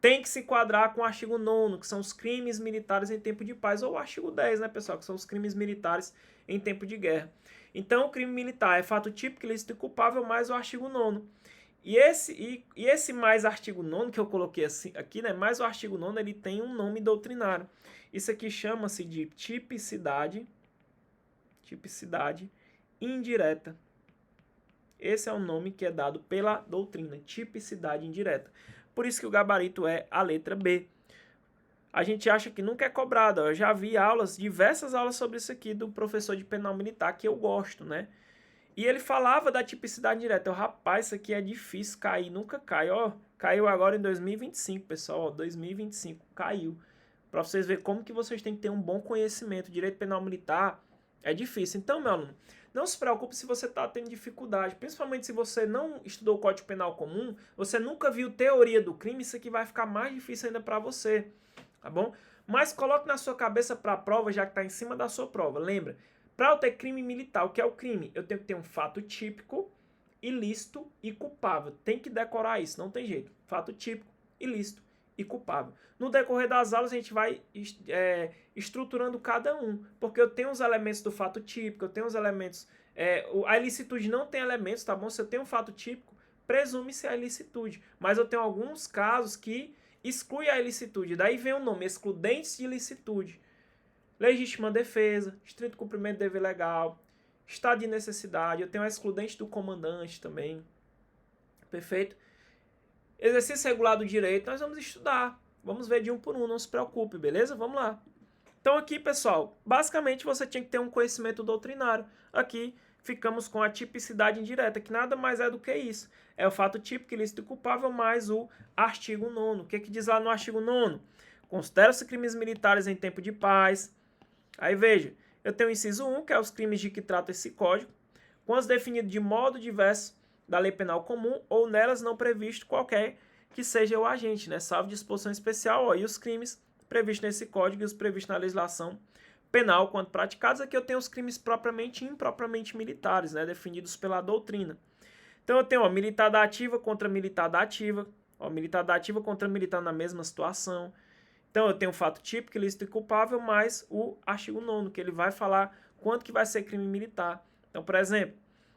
Tem que se enquadrar com o artigo 9º, que são os crimes militares em tempo de paz, ou o artigo 10, né, pessoal, que são os crimes militares em tempo de guerra. Então, o crime militar é fato típico, ilícito e culpável, mais o artigo 9º. E esse mais artigo 9º que eu coloquei assim, aqui, né, mais o artigo 9º, ele tem um nome doutrinário. Isso aqui chama-se de tipicidade indireta. Esse é o nome que é dado pela doutrina, tipicidade indireta. Por isso que o gabarito é a letra B. A gente acha que nunca é cobrado. Eu já vi diversas aulas sobre isso aqui do professor de penal militar que eu gosto, né? E ele falava da tipicidade indireta. Rapaz, isso aqui é difícil cair, nunca cai. Ó, caiu agora em 2025, pessoal. Ó, 2025 caiu. Para vocês verem como que vocês têm que ter um bom conhecimento. Direito penal militar é difícil. Então, meu aluno, não se preocupe se você está tendo dificuldade, principalmente se você não estudou o Código Penal Comum, você nunca viu teoria do crime, isso aqui vai ficar mais difícil ainda para você, tá bom? Mas coloque na sua cabeça para a prova, já que está em cima da sua prova. Lembra, para eu ter crime militar, o que é o crime? Eu tenho que ter um fato típico, ilícito e culpável. Tem que decorar isso, não tem jeito. Fato típico, ilícito e culpável. No decorrer das aulas, a gente vai estruturando cada um, porque eu tenho os elementos do fato típico, eu tenho os elementos... a ilicitude não tem elementos, tá bom? Se eu tenho um fato típico, presume-se a ilicitude, mas eu tenho alguns casos que exclui a ilicitude, daí vem o nome, excludentes de ilicitude. Legítima defesa, estrito cumprimento do dever legal, estado de necessidade, eu tenho a excludente do comandante também, perfeito? Exercício regular do direito, nós vamos estudar. Vamos ver de um por um, não se preocupe, beleza? Vamos lá. Então aqui, pessoal, basicamente você tinha que ter um conhecimento doutrinário. Aqui ficamos com a tipicidade indireta, que nada mais é do que isso. É o fato típico, ilícito e culpável, mais o artigo 9º. O que diz lá no artigo 9º? Considera-se crimes militares em tempo de paz. Aí veja, eu tenho o inciso 1, que é os crimes de que trata esse código, quando definido de modo diverso da lei penal comum ou nelas não previsto qualquer que seja o agente, né? Salvo disposição especial, ó, e os crimes previstos nesse código e os previstos na legislação penal quando praticados. Aqui eu tenho os crimes propriamente e impropriamente militares, né? Definidos pela doutrina. Então eu tenho, ó, militar da ativa contra militar da ativa, ó, militar da ativa contra militar na mesma situação. Então eu tenho o fato típico, ilícito e culpável, mais o artigo 9º, que ele vai falar quanto que vai ser crime militar. Então, por exemplo,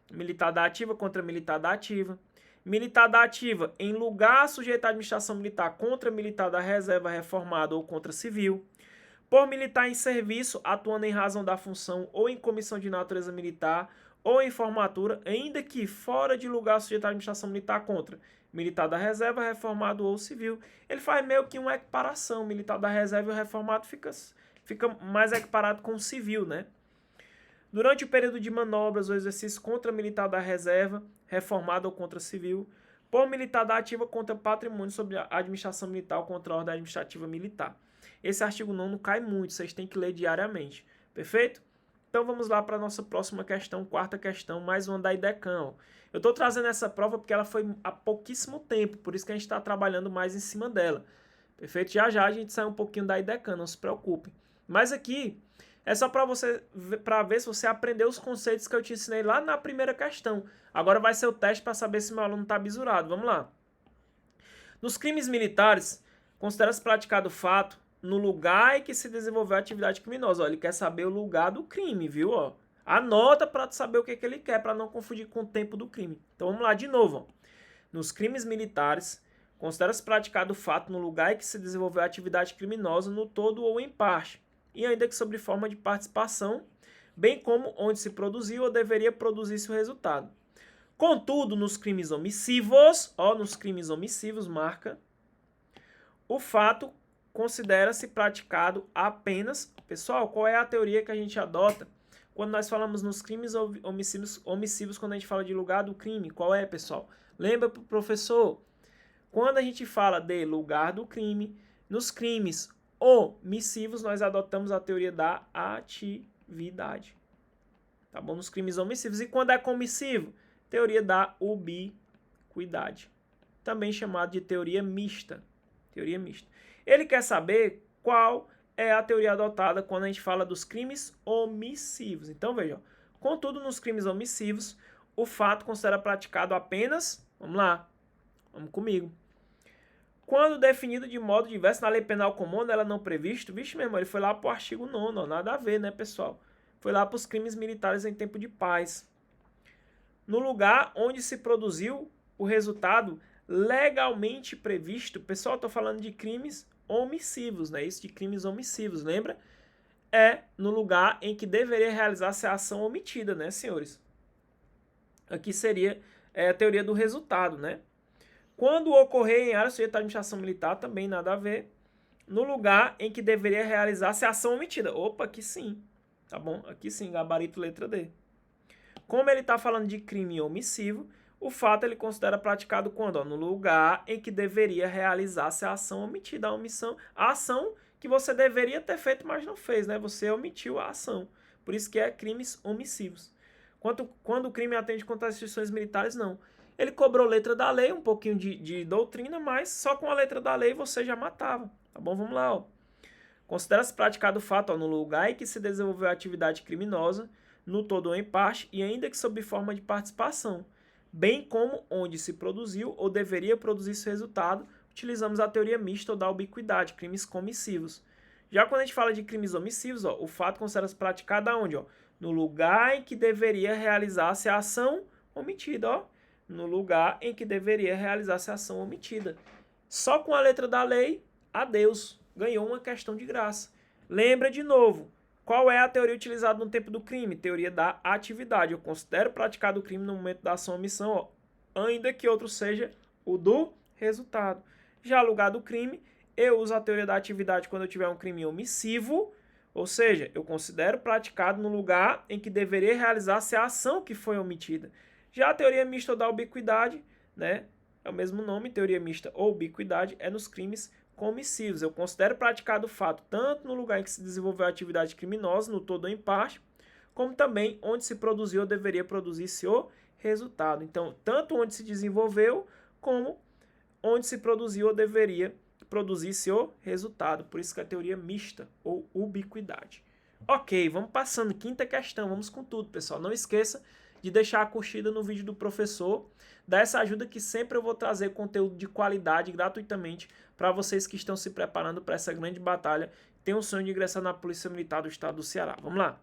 militar da ativa contra militar da ativa. Militar da ativa em lugar sujeito à administração militar contra militar da reserva reformada ou contra civil. Por militar em serviço, atuando em razão da função ou em comissão de natureza militar ou em formatura, ainda que fora de lugar sujeito à administração militar contra militar da reserva, reformado ou civil. Ele faz meio que uma equiparação, militar da reserva e o reformado fica mais equiparado com o civil, né? Durante o período de manobras ou exercício contra militar da reserva, reformado ou contra civil, por militar da ativa contra patrimônio sobre a administração militar ou contra a ordem administrativa militar. Esse artigo 9 cai muito, vocês têm que ler diariamente. Perfeito? Então vamos lá para a nossa próxima questão, quarta questão, mais uma da IDECAM. Eu estou trazendo essa prova porque ela foi há pouquíssimo tempo, por isso que a gente está trabalhando mais em cima dela. Perfeito? Já já a gente sai um pouquinho da IDECAM, não se preocupe. Mas aqui é só para ver se você aprendeu os conceitos que eu te ensinei lá na primeira questão. Agora vai ser o teste para saber se meu aluno está bisurado. Vamos lá. Nos crimes militares, considera-se praticado o fato no lugar em que se desenvolveu a atividade criminosa. Ó, ele quer saber o lugar do crime, viu? Ó, anota para saber o que ele quer, para não confundir com o tempo do crime. Então vamos lá de novo. Ó. Nos crimes militares, considera-se praticado o fato no lugar em que se desenvolveu a atividade criminosa no todo ou em parte, e ainda que sob forma de participação, bem como onde se produziu ou deveria produzir-se o resultado. Contudo, nos crimes omissivos, nos crimes omissivos, marca, o fato considera-se praticado apenas... Pessoal, qual é a teoria que a gente adota quando nós falamos nos crimes omissivos quando a gente fala de lugar do crime? Qual é, pessoal? Lembra, professor? Quando a gente fala de lugar do crime, nos crimes omissivos, nós adotamos a teoria da atividade. Tá bom? Nos crimes omissivos. E quando é comissivo? Teoria da ubiquidade. Também chamado de teoria mista. Teoria mista. Ele quer saber qual é a teoria adotada quando a gente fala dos crimes omissivos. Então, veja. Contudo, nos crimes omissivos, o fato considera praticado apenas... Vamos lá. Vamos comigo. Quando definido de modo diverso na lei penal comum, ela não previsto, vixe, meu irmão, ele foi lá para o artigo 9º, nada a ver, né, pessoal? Foi lá para os crimes militares em tempo de paz. No lugar onde se produziu o resultado legalmente previsto, pessoal, estou falando de crimes omissivos, né? Isso de crimes omissivos, lembra? É no lugar em que deveria realizar-se a ação omitida, né, senhores? Aqui seria a teoria do resultado, né? Quando ocorrer em área sujeita à administração militar, também nada a ver. No lugar em que deveria realizar-se a ação omitida. Opa, aqui sim. Tá bom? Aqui sim, gabarito letra D. Como ele está falando de crime omissivo, o fato ele considera praticado quando? Ó, no lugar em que deveria realizar-se a ação omitida. A ação que você deveria ter feito, mas não fez, né? Você omitiu a ação. Por isso que é crimes omissivos. Quando o crime atende contra as instituições militares, não. Ele cobrou letra da lei, um pouquinho de doutrina, mas só com a letra da lei você já matava. Tá bom? Vamos lá. Considera-se praticado o fato no lugar em que se desenvolveu a atividade criminosa, no todo ou em parte, e ainda que sob forma de participação, bem como onde se produziu ou deveria produzir esse resultado, utilizamos a teoria mista ou da ubiquidade, crimes comissivos. Já quando a gente fala de crimes omissivos, o fato considera-se praticado aonde? No lugar em que deveria realizar-se a ação omitida, no lugar em que deveria realizar-se a ação omitida. Só com a letra da lei, adeus, ganhou uma questão de graça. Lembra de novo, qual é a teoria utilizada no tempo do crime? Teoria da atividade. Eu considero praticado o crime no momento da ação ou omissão, ainda que outro seja o do resultado. Já lugar do crime, eu uso a teoria da atividade quando eu tiver um crime omissivo, ou seja, eu considero praticado no lugar em que deveria realizar-se a ação que foi omitida. Já a teoria mista ou da ubiquidade, né, é o mesmo nome, teoria mista ou ubiquidade, é nos crimes comissivos. Eu considero praticado o fato tanto no lugar em que se desenvolveu a atividade criminosa, no todo ou em parte, como também onde se produziu ou deveria produzir-se o resultado. Então, tanto onde se desenvolveu, como onde se produziu ou deveria produzir-se o resultado. Por isso que é a teoria mista ou ubiquidade. Ok, vamos passando. Quinta questão, vamos com tudo, pessoal. Não esqueça de deixar a curtida no vídeo do professor, dar essa ajuda que sempre eu vou trazer conteúdo de qualidade gratuitamente para vocês que estão se preparando para essa grande batalha, tem o sonho de ingressar na Polícia Militar do Estado do Ceará. Vamos lá.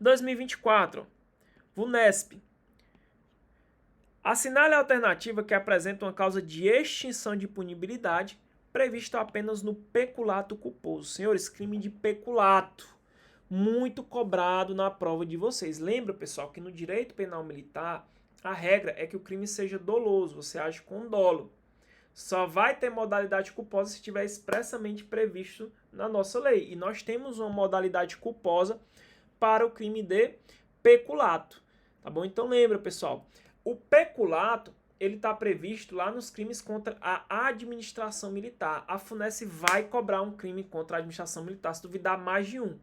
2024, VUNESP. Assinale a alternativa que apresenta uma causa de extinção de punibilidade prevista apenas no peculato culposo. Senhores, crime de peculato. muito cobrado na prova de vocês. Lembra, pessoal, que no direito penal militar, a regra é que o crime seja doloso, você age com dolo. Só vai ter modalidade culposa se estiver expressamente previsto na nossa lei. E nós temos uma modalidade culposa para o crime de peculato. Tá bom? Então lembra, pessoal, o peculato ele está previsto lá nos crimes contra a administração militar. A FUNESS vai cobrar um crime contra a administração militar, se duvidar mais de um.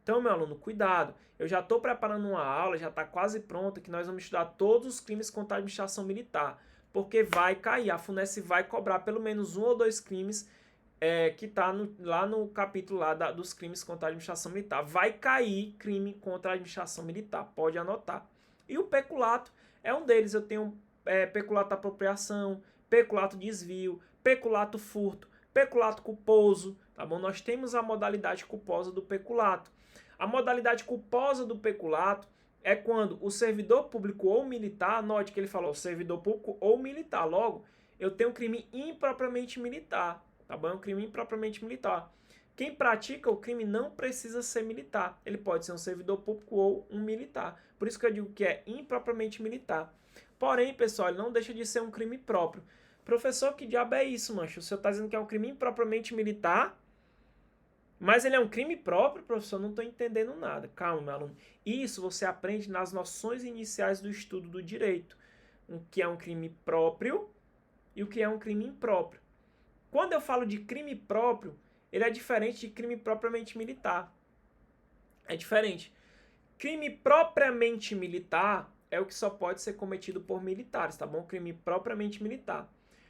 Então, meu aluno, cuidado. Eu já estou preparando uma aula, já está quase pronta, que nós vamos estudar todos os crimes contra a administração militar. Porque vai cair, a FUNESS vai cobrar pelo menos um ou dois crimes que está lá no capítulo lá dos crimes contra a administração militar. Vai cair crime contra a administração militar, pode anotar. E o peculato é um deles. Eu tenho peculato apropriação, peculato desvio, peculato furto, peculato culposo, tá bom? Nós temos a modalidade culposa do peculato. A modalidade culposa do peculato é quando o servidor público ou militar, note que ele falou servidor público ou militar, logo, eu tenho um crime impropriamente militar, tá bom? É um crime impropriamente militar. Quem pratica o crime não precisa ser militar, ele pode ser um servidor público ou um militar. Por isso que eu digo que é impropriamente militar. Porém, pessoal, ele não deixa de ser um crime próprio. Professor, que diabo é isso, mancho? O senhor está dizendo que é um crime impropriamente militar? Mas ele é um crime próprio, professor? Não estou entendendo nada. Calma, meu aluno. Isso você aprende nas noções iniciais do estudo do direito. O que é um crime próprio e o que é um crime impróprio. Quando eu falo de crime próprio, ele é diferente de crime propriamente militar. É diferente. Crime propriamente militar é o que só pode ser cometido por militares, tá bom? Crime propriamente militar.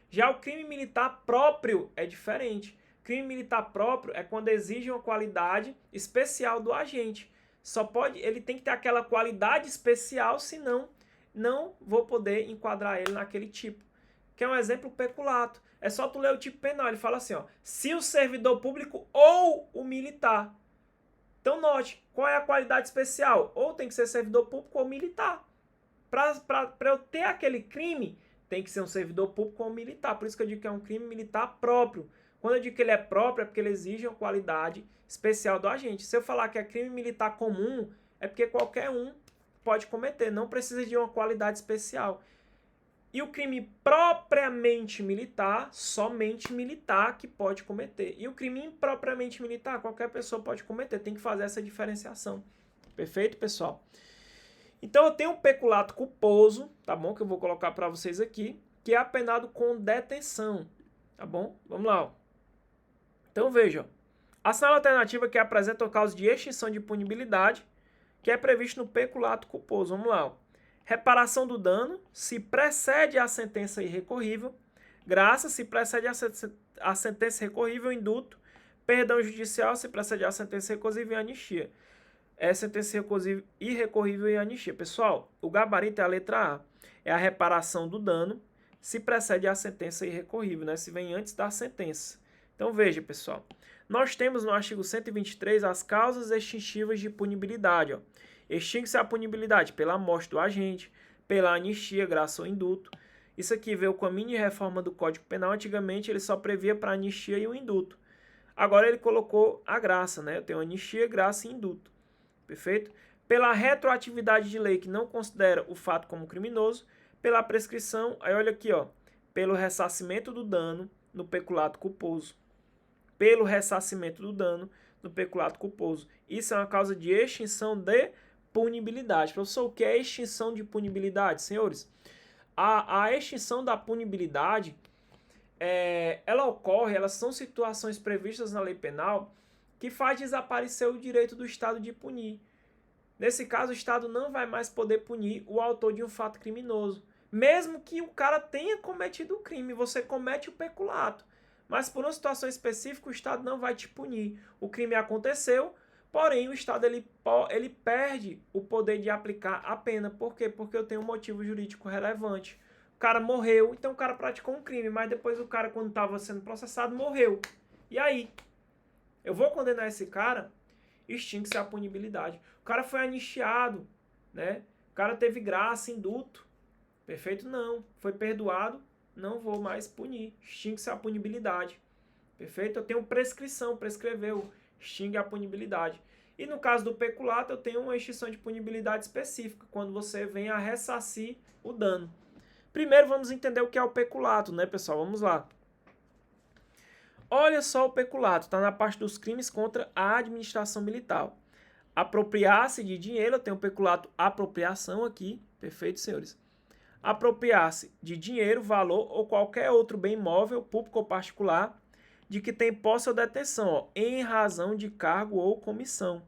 Já o crime militar próprio é diferente. Crime militar próprio é quando exige uma qualidade especial do agente. Ele tem que ter aquela qualidade especial, senão não vou poder enquadrar ele naquele tipo. Que é um exemplo peculato. É só tu ler o tipo penal, ele fala assim, ó, se o servidor público ou o militar. Então note, qual é a qualidade especial? Ou tem que ser servidor público ou militar. Para eu ter aquele crime, tem que ser um servidor público ou militar. Por isso que eu digo que é um crime militar próprio. Quando eu digo que ele é próprio, é porque ele exige uma qualidade especial do agente. Se eu falar que é crime militar comum, é porque qualquer um pode cometer, não precisa de uma qualidade especial. E o crime propriamente militar, somente militar que pode cometer. E o crime impropriamente militar, qualquer pessoa pode cometer. Tem que fazer essa diferenciação. Perfeito, pessoal? Então eu tenho um peculato culposo, tá bom? Que eu vou colocar para vocês aqui, que é apenado com detenção, tá bom? Vamos lá, ó. Então veja, ação alternativa que apresenta o causa de extinção de punibilidade, que é previsto no peculato culposo. Vamos lá, ó. Reparação do dano, se precede a sentença irrecorrível, graça, se precede a sentença recorrível, induto, perdão judicial, se precede a sentença recorrível e anistia. É sentença irrecorrível e anistia. Pessoal, o gabarito é a letra A. É a reparação do dano, se precede a sentença irrecorrível, né? Se vem antes da sentença. Então veja, pessoal. Nós temos no artigo 123 as causas extintivas de punibilidade, ó. Extingue-se a punibilidade pela morte do agente, pela anistia, graça ou induto. Isso aqui veio com a mini reforma do Código Penal. Antigamente ele só previa para anistia e o induto. Agora ele colocou a graça, né? Eu tenho anistia, graça e induto. Perfeito? Pela retroatividade de lei que não considera o fato como criminoso, pela prescrição, aí olha aqui, ó, pelo ressarcimento do dano no peculato culposo. Pelo ressarcimento do dano no peculato culposo. Isso é uma causa de extinção de punibilidade. Professor, o que é extinção de punibilidade, senhores? A extinção da punibilidade, ela ocorre, elas são situações previstas na lei penal que faz desaparecer o direito do Estado de punir. Nesse caso, o Estado não vai mais poder punir o autor de um fato criminoso. Mesmo que o cara tenha cometido o crime, você comete o peculato. Mas por uma situação específica, o Estado não vai te punir. O crime aconteceu, porém o Estado ele perde o poder de aplicar a pena. Por quê? Porque eu tenho um motivo jurídico relevante. O cara morreu, então o cara praticou um crime, mas depois o cara, quando estava sendo processado, morreu. E aí? Eu vou condenar esse cara? Extingue-se a punibilidade. O cara foi anistiado, né? O cara teve graça, induto. Perfeito? Não. Foi perdoado, não vou mais punir. Extingue-se a punibilidade. Perfeito? Eu tenho prescrição, prescreveu. Extingue a punibilidade. E no caso do peculato, eu tenho uma extinção de punibilidade específica, quando você vem a ressarcir o dano. Primeiro vamos entender o que é o peculato, né, pessoal? Vamos lá. Olha só o peculato, está na parte dos crimes contra a administração militar. Apropriar-se de dinheiro, eu tenho o peculato apropriação aqui, perfeito, senhores. Apropriar-se de dinheiro, valor ou qualquer outro bem imóvel, público ou particular, de que tem posse ou detenção, ó, em razão de cargo ou comissão,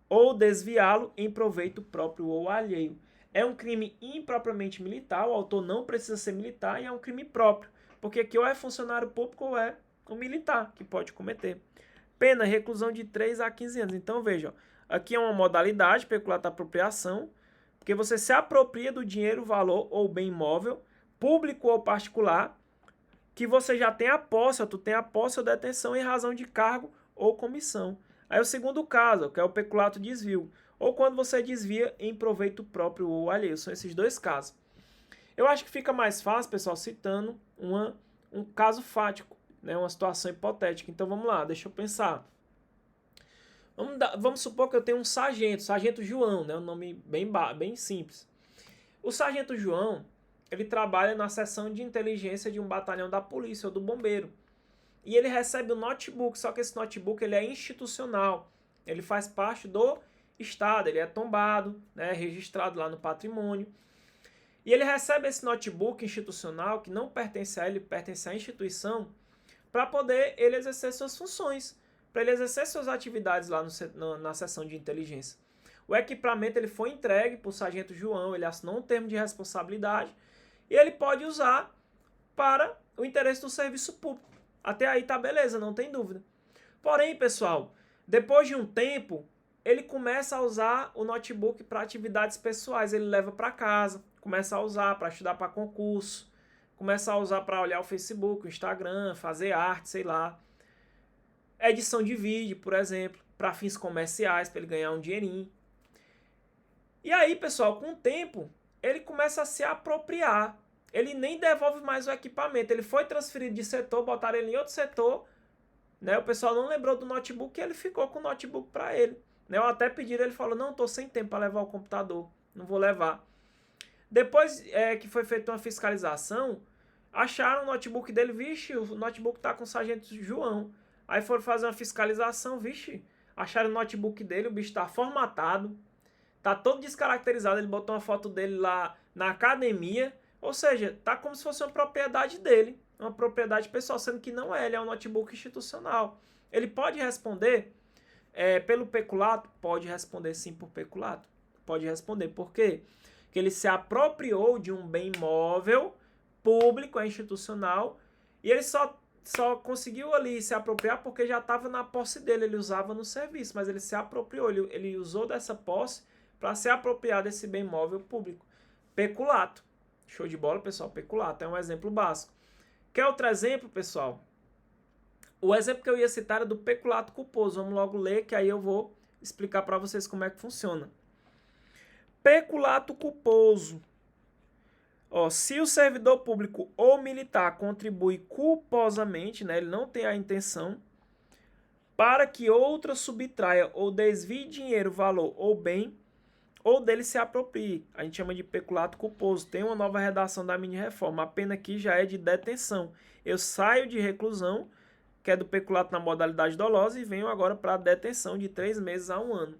ou desviá-lo em proveito próprio ou alheio. É um crime impropriamente militar, o autor não precisa ser militar e é um crime próprio, porque aqui ou é funcionário público ou é um militar que pode cometer. Pena, reclusão de 3 a 15 anos. Então, veja, aqui é uma modalidade, peculato apropriação, porque você se apropria do dinheiro, valor ou bem imóvel, público ou particular, que você já tem a posse, tu tem a posse ou detenção em razão de cargo ou comissão. Aí o segundo caso, que é o peculato desvio, ou quando você desvia em proveito próprio ou alheio. São esses dois casos. Eu acho que fica mais fácil, pessoal, citando um caso fático, né, uma situação hipotética. Então vamos lá, deixa eu pensar. Vamos supor que eu tenho um sargento João, né, um nome bem simples. O sargento João, ele trabalha na seção de inteligência de um batalhão da polícia ou do bombeiro. E ele recebe um notebook, só que esse notebook ele é institucional. Ele faz parte do Estado, ele é tombado, né, registrado lá no patrimônio. E ele recebe esse notebook institucional, que não pertence a ele, pertence à instituição, para poder ele exercer suas funções, para ele exercer suas atividades lá na seção de inteligência. O equipamento ele foi entregue para o sargento João, ele assinou um termo de responsabilidade e ele pode usar para o interesse do serviço público. Até aí tá beleza, não tem dúvida. Porém, pessoal, depois de um tempo, ele começa a usar o notebook para atividades pessoais. Ele leva para casa, começa a usar para estudar para concurso, começa a usar para olhar o Facebook, o Instagram, fazer arte, sei lá. Edição de vídeo, por exemplo, para fins comerciais, para ele ganhar um dinheirinho. E aí, pessoal, com o tempo, ele começa a se apropriar. Ele nem devolve mais o equipamento. Ele foi transferido de setor, botaram ele em outro setor, né? O pessoal não lembrou do notebook e ele ficou com o notebook para ele. Né? Eu até pediram, ele falou, não, estou sem tempo para levar o computador, não vou levar. Depois que foi feita uma fiscalização, acharam o notebook dele, vixe, o notebook está com o sargento João. Aí foram fazer uma fiscalização, vixe, acharam o notebook dele, o bicho está formatado, tá todo descaracterizado, ele botou uma foto dele lá na academia, ou seja, tá como se fosse uma propriedade dele, uma propriedade pessoal, sendo que não é, ele é um notebook institucional. Ele pode responder pelo peculato? Pode responder sim por peculato. Pode responder. Por quê? Porque ele se apropriou de um bem imóvel público, institucional, e ele só conseguiu ali se apropriar porque já estava na posse dele, ele usava no serviço, mas ele se apropriou, ele usou dessa posse para se apropriar desse bem imóvel público. Peculato. Show de bola, pessoal. Peculato é um exemplo básico. Quer outro exemplo, pessoal? O exemplo que eu ia citar era do peculato culposo. Vamos logo ler, que aí eu vou explicar para vocês como é que funciona. Peculato culposo. Se o servidor público ou militar contribui culposamente, né, ele não tem a intenção, para que outra subtraia ou desvie dinheiro, valor ou bem, ou dele se aproprie. A gente chama de peculato culposo. Tem uma nova redação da mini-reforma. A pena aqui já é de detenção. Eu saio de reclusão, que é do peculato na modalidade dolosa, e venho agora para a detenção de 3 meses a 1 ano.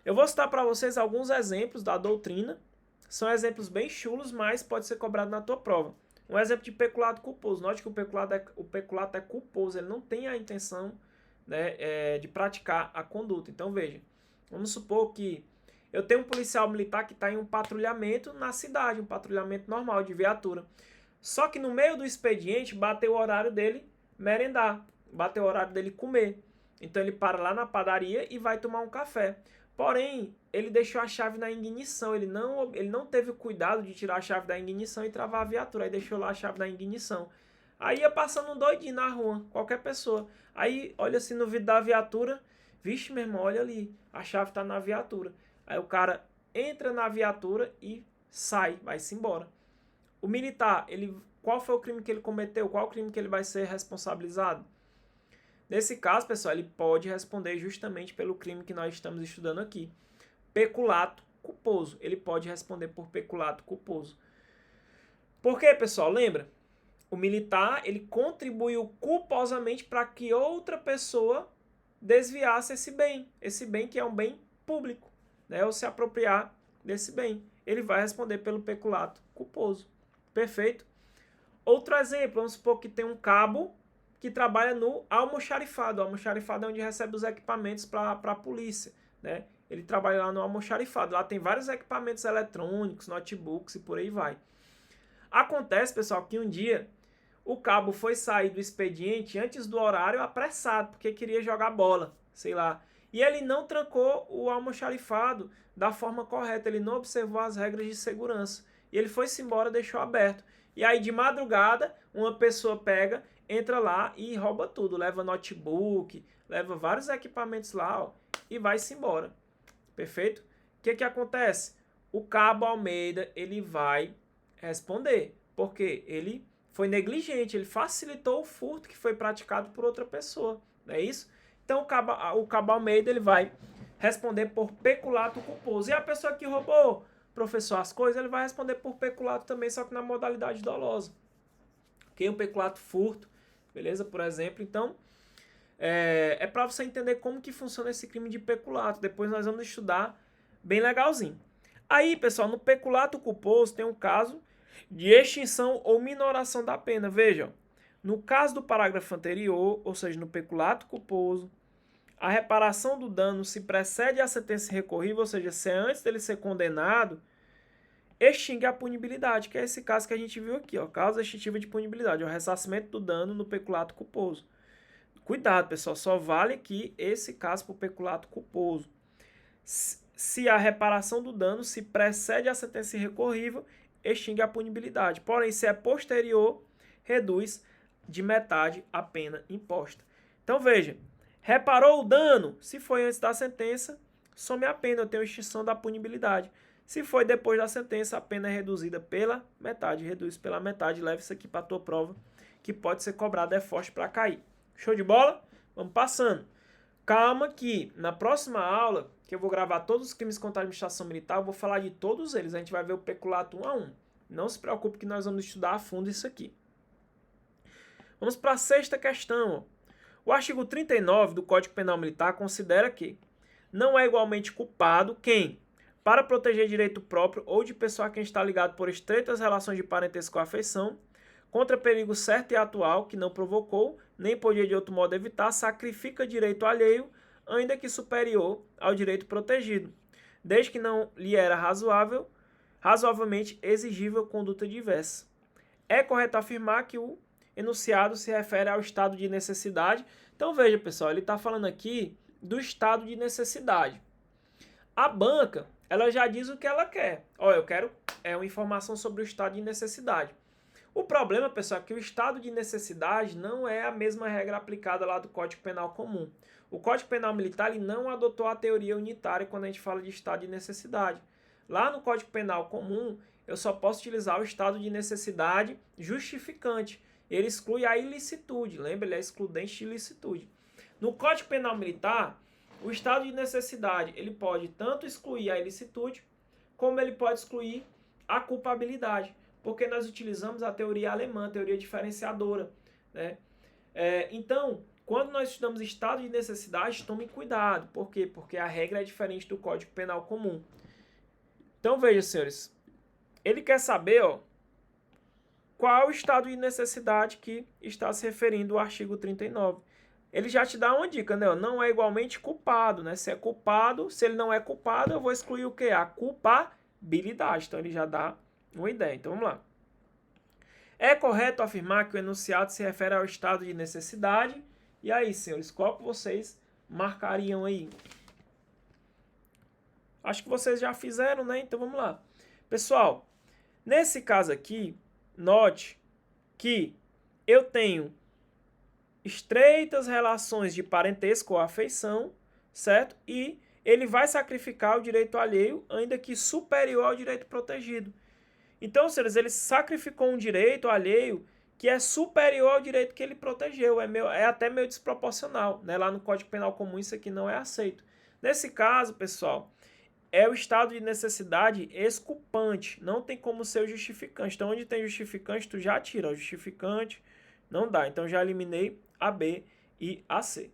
Eu vou citar para vocês alguns exemplos da doutrina. São exemplos bem chulos, mas pode ser cobrado na tua prova. Um exemplo de peculato culposo. Note que o peculato é culposo. Ele não tem a intenção, né, de praticar a conduta. Então, veja. Vamos supor que eu tenho um policial militar que está em um patrulhamento na cidade, um patrulhamento normal de viatura. Só que no meio do expediente bateu o horário dele merendar, bateu o horário dele comer. Então ele para lá na padaria e vai tomar um café. Porém, ele deixou a chave na ignição, ele não teve o cuidado de tirar a chave da ignição e travar a viatura, aí deixou lá a chave da ignição. Aí ia passando um doidinho na rua, qualquer pessoa. Aí olha assim no vidro da viatura, vixe, meu irmão, olha ali, a chave está na viatura. Aí o cara entra na viatura e sai, vai-se embora. O militar, qual foi o crime que ele cometeu? Qual o crime que ele vai ser responsabilizado? Nesse caso, pessoal, ele pode responder justamente pelo crime que nós estamos estudando aqui. Peculato culposo. Ele pode responder por peculato culposo. Por quê, pessoal? Lembra? O militar, ele contribuiu culposamente para que outra pessoa desviasse esse bem que é um bem público, né? Ou se apropriar desse bem. Ele vai responder pelo peculato culposo. Perfeito? Outro exemplo, vamos supor que tem um cabo que trabalha no almoxarifado. O almoxarifado é onde recebe os equipamentos para a polícia, né? Ele trabalha lá no almoxarifado. Lá tem vários equipamentos eletrônicos, notebooks e por aí vai. Acontece, pessoal, que um dia o cabo foi sair do expediente antes do horário apressado, porque queria jogar bola, sei lá. E ele não trancou o almoxarifado da forma correta, ele não observou as regras de segurança. E ele foi-se embora, deixou aberto. E aí, de madrugada, uma pessoa pega, entra lá e rouba tudo. Leva notebook, leva vários equipamentos lá, ó, e vai-se embora. Perfeito? O que acontece? O cabo Almeida, ele vai responder, porque ele foi negligente, ele facilitou o furto que foi praticado por outra pessoa, não é isso? Então o cabo Almeida, ele vai responder por peculato culposo. E a pessoa que roubou, professor, as coisas, ele vai responder por peculato também, só que na modalidade dolosa. Ok? Um peculato furto, beleza? Por exemplo, então, é para você entender como que funciona esse crime de peculato. Depois nós vamos estudar bem legalzinho. Aí, pessoal, no peculato culposo tem um caso de extinção ou minoração da pena. Vejam, no caso do parágrafo anterior, ou seja, no peculato culposo, a reparação do dano se precede a sentença recorrível, ou seja, se é antes dele ser condenado, extingue a punibilidade, que é esse caso que a gente viu aqui, ó, causa extintiva de punibilidade, o ressarcimento do dano no peculato culposo. Cuidado, pessoal, só vale aqui esse caso para o peculato culposo. Se a reparação do dano se precede a sentença recorrível, extingue a punibilidade. Porém, se é posterior, reduz de metade a pena imposta. Então, veja, reparou o dano? Se foi antes da sentença, some a pena, eu tenho extinção da punibilidade. Se foi depois da sentença, a pena é reduzida pela metade. Reduz pela metade, leva isso aqui para a tua prova, que pode ser cobrado, é forte para cair. Show de bola? Vamos passando. Calma que na próxima aula, que eu vou gravar todos os crimes contra a administração militar, eu vou falar de todos eles. A gente vai ver o peculato um a um. Não se preocupe que nós vamos estudar a fundo isso aqui. Vamos para a sexta questão. O artigo 39 do Código Penal Militar considera que não é igualmente culpado quem, para proteger direito próprio ou de pessoa a quem está ligado por estreitas relações de parentesco ou afeição, contra perigo certo e atual que não provocou, nem podia de outro modo evitar, sacrifica direito alheio, ainda que superior ao direito protegido, desde que não lhe era razoavelmente exigível conduta diversa. É correto afirmar que o enunciado se refere ao estado de necessidade. Então veja, pessoal, ele está falando aqui do estado de necessidade. A banca, ela já diz o que ela quer. Olha, eu quero uma informação sobre o estado de necessidade. O problema, pessoal, é que o estado de necessidade não é a mesma regra aplicada lá do Código Penal comum. O Código Penal Militar ele não adotou a teoria unitária quando a gente fala de estado de necessidade. Lá no Código Penal comum, eu só posso utilizar o estado de necessidade justificante. Ele exclui a ilicitude, lembra? Ele é excludente de ilicitude. No Código Penal Militar, o estado de necessidade ele pode tanto excluir a ilicitude, como ele pode excluir a culpabilidade, porque nós utilizamos a teoria alemã, a teoria diferenciadora, né? Então, quando nós estudamos estado de necessidade, tome cuidado. Por quê? Porque a regra é diferente do Código Penal comum. Então, veja, senhores, ele quer saber, ó, qual é o estado de necessidade que está se referindo ao artigo 39. Ele já te dá uma dica, né? Não é igualmente culpado, né? Se é culpado, se ele não é culpado, eu vou excluir o quê? A culpabilidade. Então, ele já dá uma ideia. Então, vamos lá. É correto afirmar que o enunciado se refere ao estado de necessidade? E aí, senhores, qual que vocês marcariam aí? Acho que vocês já fizeram, né? Então, vamos lá. Pessoal, nesse caso aqui, note que eu tenho estreitas relações de parentesco ou afeição, certo? E ele vai sacrificar o direito alheio, ainda que superior ao direito protegido. Então, senhores, ele sacrificou um direito alheio que é superior ao direito que ele protegeu, é até meio desproporcional, né? Lá no Código Penal Comum isso aqui não é aceito. Nesse caso, pessoal, é o estado de necessidade exculpante, não tem como ser o justificante. Então, onde tem justificante, tu já tira o justificante, não dá. Então, já eliminei a B e a C.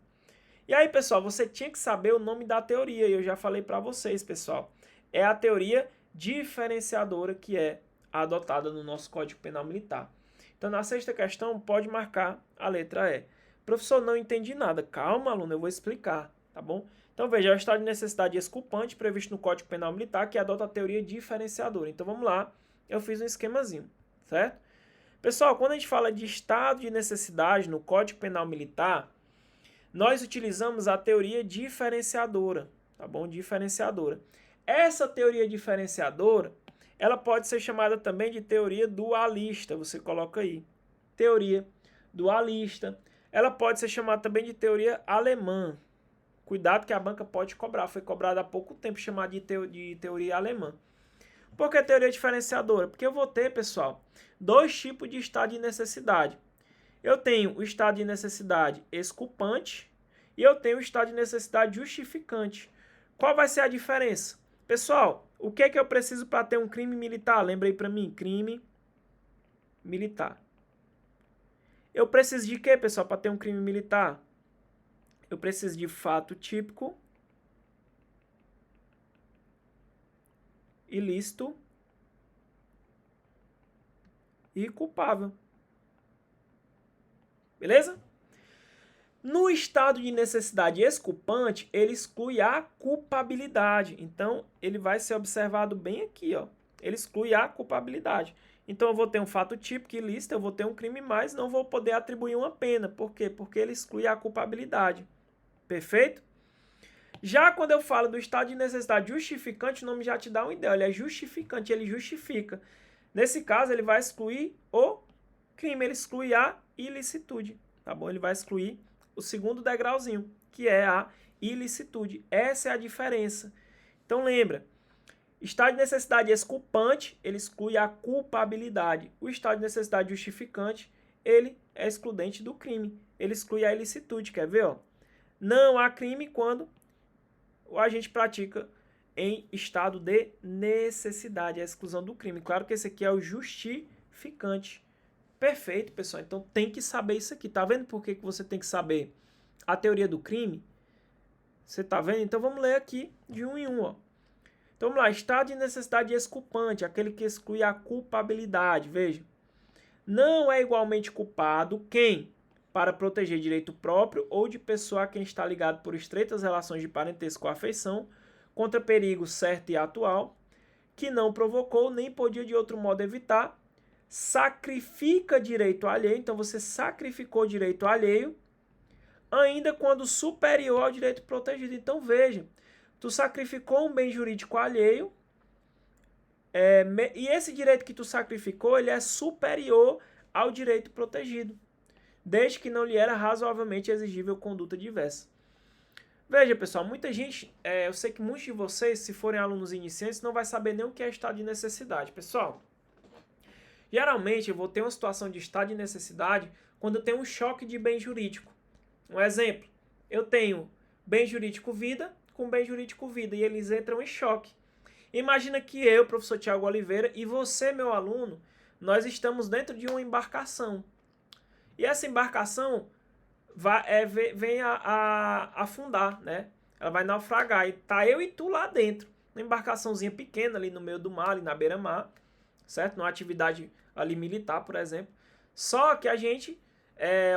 E aí, pessoal, você tinha que saber o nome da teoria, e eu já falei para vocês, pessoal. É a teoria diferenciadora que é adotada no nosso Código Penal Militar. Então, na sexta questão, pode marcar a letra E. Professor, não entendi nada. Calma, aluno, eu vou explicar, tá bom? Então, veja, é o estado de necessidade exculpante previsto no Código Penal Militar que adota a teoria diferenciadora. Então, vamos lá, eu fiz um esquemazinho, certo? Pessoal, quando a gente fala de estado de necessidade no Código Penal Militar, nós utilizamos a teoria diferenciadora, tá bom? Diferenciadora. Essa teoria diferenciadora, ela pode ser chamada também de teoria dualista, você coloca aí. Teoria dualista. Ela pode ser chamada também de teoria alemã. Cuidado que a banca pode cobrar. Foi cobrada há pouco tempo chamada de teoria alemã. Por que teoria diferenciadora? Porque eu vou ter, pessoal, dois tipos de estado de necessidade. Eu tenho o estado de necessidade exculpante e eu tenho o estado de necessidade justificante. Qual vai ser a diferença? Pessoal, o que é que eu preciso para ter um crime militar? Lembra aí para mim, crime militar. Eu preciso de quê, pessoal, para ter um crime militar? Eu preciso de fato típico, ilícito e culpável. Beleza? No estado de necessidade exculpante, ele exclui a culpabilidade. Então, ele vai ser observado bem aqui, ó. Ele exclui a culpabilidade. Então, eu vou ter um fato típico ilícito, eu vou ter um crime, mas não vou poder atribuir uma pena. Por quê? Porque ele exclui a culpabilidade. Perfeito? Já quando eu falo do estado de necessidade justificante, o nome já te dá uma ideia. Ele é justificante, ele justifica. Nesse caso, ele vai excluir o crime, ele exclui a ilicitude, tá bom? Ele vai excluir o segundo degrauzinho, que é a ilicitude. Essa é a diferença. Então, lembra, estado de necessidade exculpante, ele exclui a culpabilidade. O estado de necessidade justificante, ele é excludente do crime. Ele exclui a ilicitude, quer ver? Ó? Não há crime quando a gente pratica em estado de necessidade, a exclusão do crime. Claro que esse aqui é o justificante. Perfeito, pessoal. Então tem que saber isso aqui. Tá vendo por que você tem que saber a teoria do crime? Você tá vendo? Então vamos ler aqui de um em um, ó. Então vamos lá. Estado de necessidade exculpante, aquele que exclui a culpabilidade. Veja. Não é igualmente culpado quem, para proteger direito próprio ou de pessoa a quem está ligado por estreitas relações de parentesco ou afeição, contra perigo certo e atual, que não provocou nem podia de outro modo evitar, sacrifica direito alheio, então você sacrificou direito alheio, ainda quando superior ao direito protegido. Então veja, tu sacrificou um bem jurídico alheio, e esse direito que tu sacrificou, ele é superior ao direito protegido, desde que não lhe era razoavelmente exigível conduta diversa. Veja, pessoal, muita gente, eu sei que muitos de vocês, se forem alunos iniciantes, não vai saber nem o que é estado de necessidade. Pessoal, geralmente eu vou ter uma situação de estado de necessidade quando eu tenho um choque de bem jurídico. Um exemplo, eu tenho bem jurídico vida com bem jurídico vida e eles entram em choque. Imagina que eu, professor Tiago Oliveira, e você, meu aluno, nós estamos dentro de uma embarcação. E essa embarcação vem a afundar, né? Ela vai naufragar e tá eu e tu lá dentro. Uma embarcaçãozinha pequena ali no meio do mar, ali na beira-mar, certo? Numa atividade ali militar, por exemplo. Só que a gente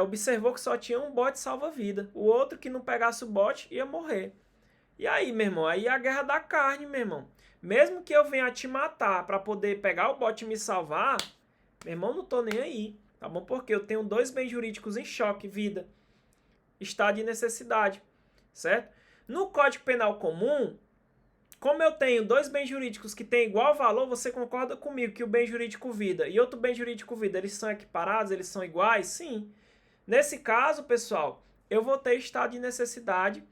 observou que só tinha um bote salva-vida. O outro que não pegasse o bote ia morrer. E aí, meu irmão? Aí é a guerra da carne, meu irmão. Mesmo que eu venha te matar para poder pegar o bote e me salvar, meu irmão, não tô nem aí, tá bom? Porque eu tenho dois bens jurídicos em choque, vida, estado de necessidade, certo? No Código Penal Comum, como eu tenho dois bens jurídicos que têm igual valor, você concorda comigo que o bem jurídico vida e outro bem jurídico vida, eles são equiparados, eles são iguais? Sim. Nesse caso, pessoal, eu vou ter estado de necessidade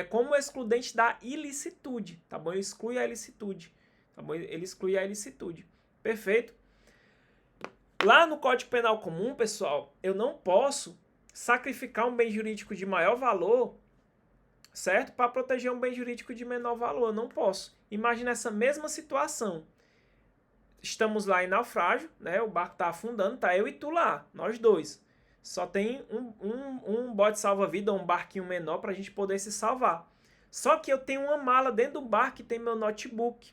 como excludente da ilicitude, tá bom? Ele exclui a ilicitude, tá bom? Ele exclui a ilicitude. Perfeito? Lá no Código Penal Comum, pessoal, eu não posso sacrificar um bem jurídico de maior valor, certo? Para proteger um bem jurídico de menor valor. Eu não posso. Imagina essa mesma situação. Estamos lá em naufrágio, né? O barco tá afundando, tá eu e tu lá, nós dois. Só tem um bote salva-vida, um barquinho menor para a gente poder se salvar. Só que eu tenho uma mala dentro do barco que tem meu notebook,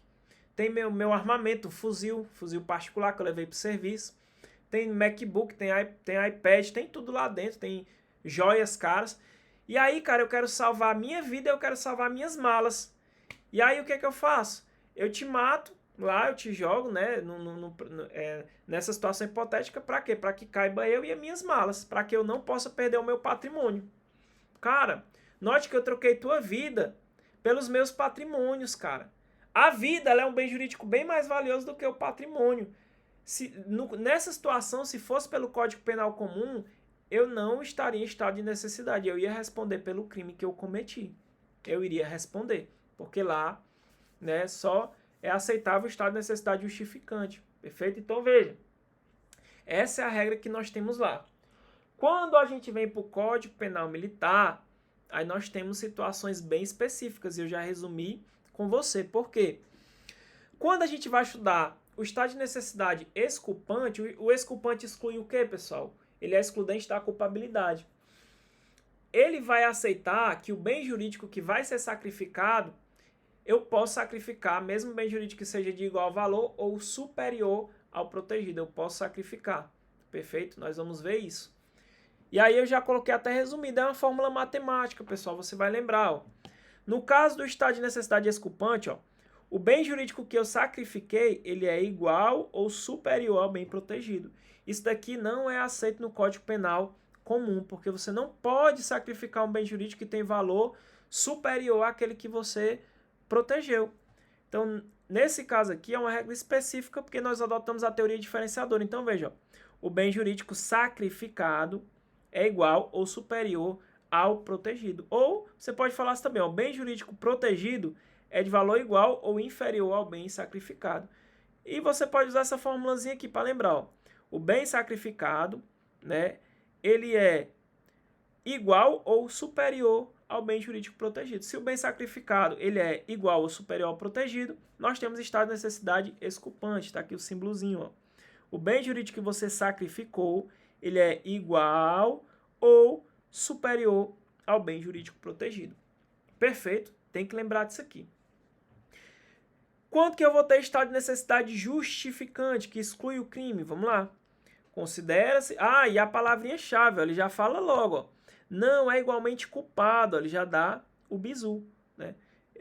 tem meu armamento, fuzil particular que eu levei para o serviço, tem MacBook, tem iPad, tem tudo lá dentro, tem joias caras. E aí, cara, eu quero salvar a minha vida, eu quero salvar minhas malas. E aí, o que é que eu faço? Eu te mato, lá eu te jogo, né, nessa situação hipotética, para quê? Para que caiba eu e as minhas malas, para que eu não possa perder o meu patrimônio. Cara, note que eu troquei tua vida pelos meus patrimônios, cara. A vida, ela é um bem jurídico bem mais valioso do que o patrimônio. Nessa situação, se fosse pelo Código Penal Comum, eu não estaria em estado de necessidade. Eu ia responder pelo crime que eu cometi. Eu iria responder. Porque lá, né, só é aceitável o estado de necessidade justificante. Perfeito? Então, veja. Essa é a regra que nós temos lá. Quando a gente vem para o Código Penal Militar, aí nós temos situações bem específicas. E eu já resumi com você. Por quê? Quando a gente vai estudar o estado de necessidade exculpante, o exculpante exclui o quê, pessoal? Ele é excludente da culpabilidade. Ele vai aceitar que o bem jurídico que vai ser sacrificado, eu posso sacrificar, mesmo o bem jurídico que seja de igual valor ou superior ao protegido. Eu posso sacrificar. Perfeito? Nós vamos ver isso. E aí eu já coloquei até resumido, é uma fórmula matemática, pessoal, você vai lembrar. Ó. No caso do estado de necessidade exculpante, ó, o bem jurídico que eu sacrifiquei, ele é igual ou superior ao bem protegido. Isso daqui não é aceito no Código Penal Comum, porque você não pode sacrificar um bem jurídico que tem valor superior àquele que você protegeu. Então, nesse caso aqui, é uma regra específica, porque nós adotamos a teoria diferenciadora. Então, veja, ó, o bem jurídico sacrificado é igual ou superior ao protegido. Ou, você pode falar assim também, ó, o bem jurídico protegido é de valor igual ou inferior ao bem sacrificado. E você pode usar essa formulazinha aqui para lembrar. Ó. O bem sacrificado, né, ele é igual ou superior ao bem jurídico protegido. Se o bem sacrificado ele é igual ou superior ao protegido, nós temos estado de necessidade exculpante. Está aqui o símbolozinho. Ó. O bem jurídico que você sacrificou, ele é igual ou superior ao bem jurídico protegido. Perfeito? Tem que lembrar disso aqui. Quanto que eu vou ter estado de necessidade justificante, que exclui o crime? Vamos lá. Considera-se... Ah, e a palavrinha-chave, ele já fala logo, ó. Não é igualmente culpado, ele já dá o bizu, né?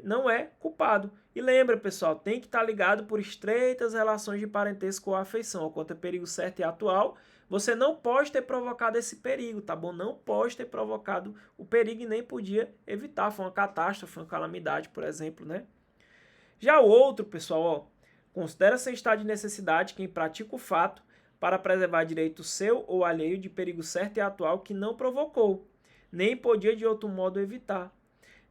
Não é culpado. E lembra, pessoal, tem que estar ligado por estreitas relações de parentesco ou afeição. Quanto a perigo certo e atual, você não pode ter provocado esse perigo, tá bom? Não pode ter provocado o perigo e nem podia evitar. Foi uma catástrofe, uma calamidade, por exemplo, né? Já o outro, pessoal, ó, considera-se em estado de necessidade quem pratica o fato para preservar direito seu ou alheio de perigo certo e atual que não provocou, nem podia de outro modo evitar,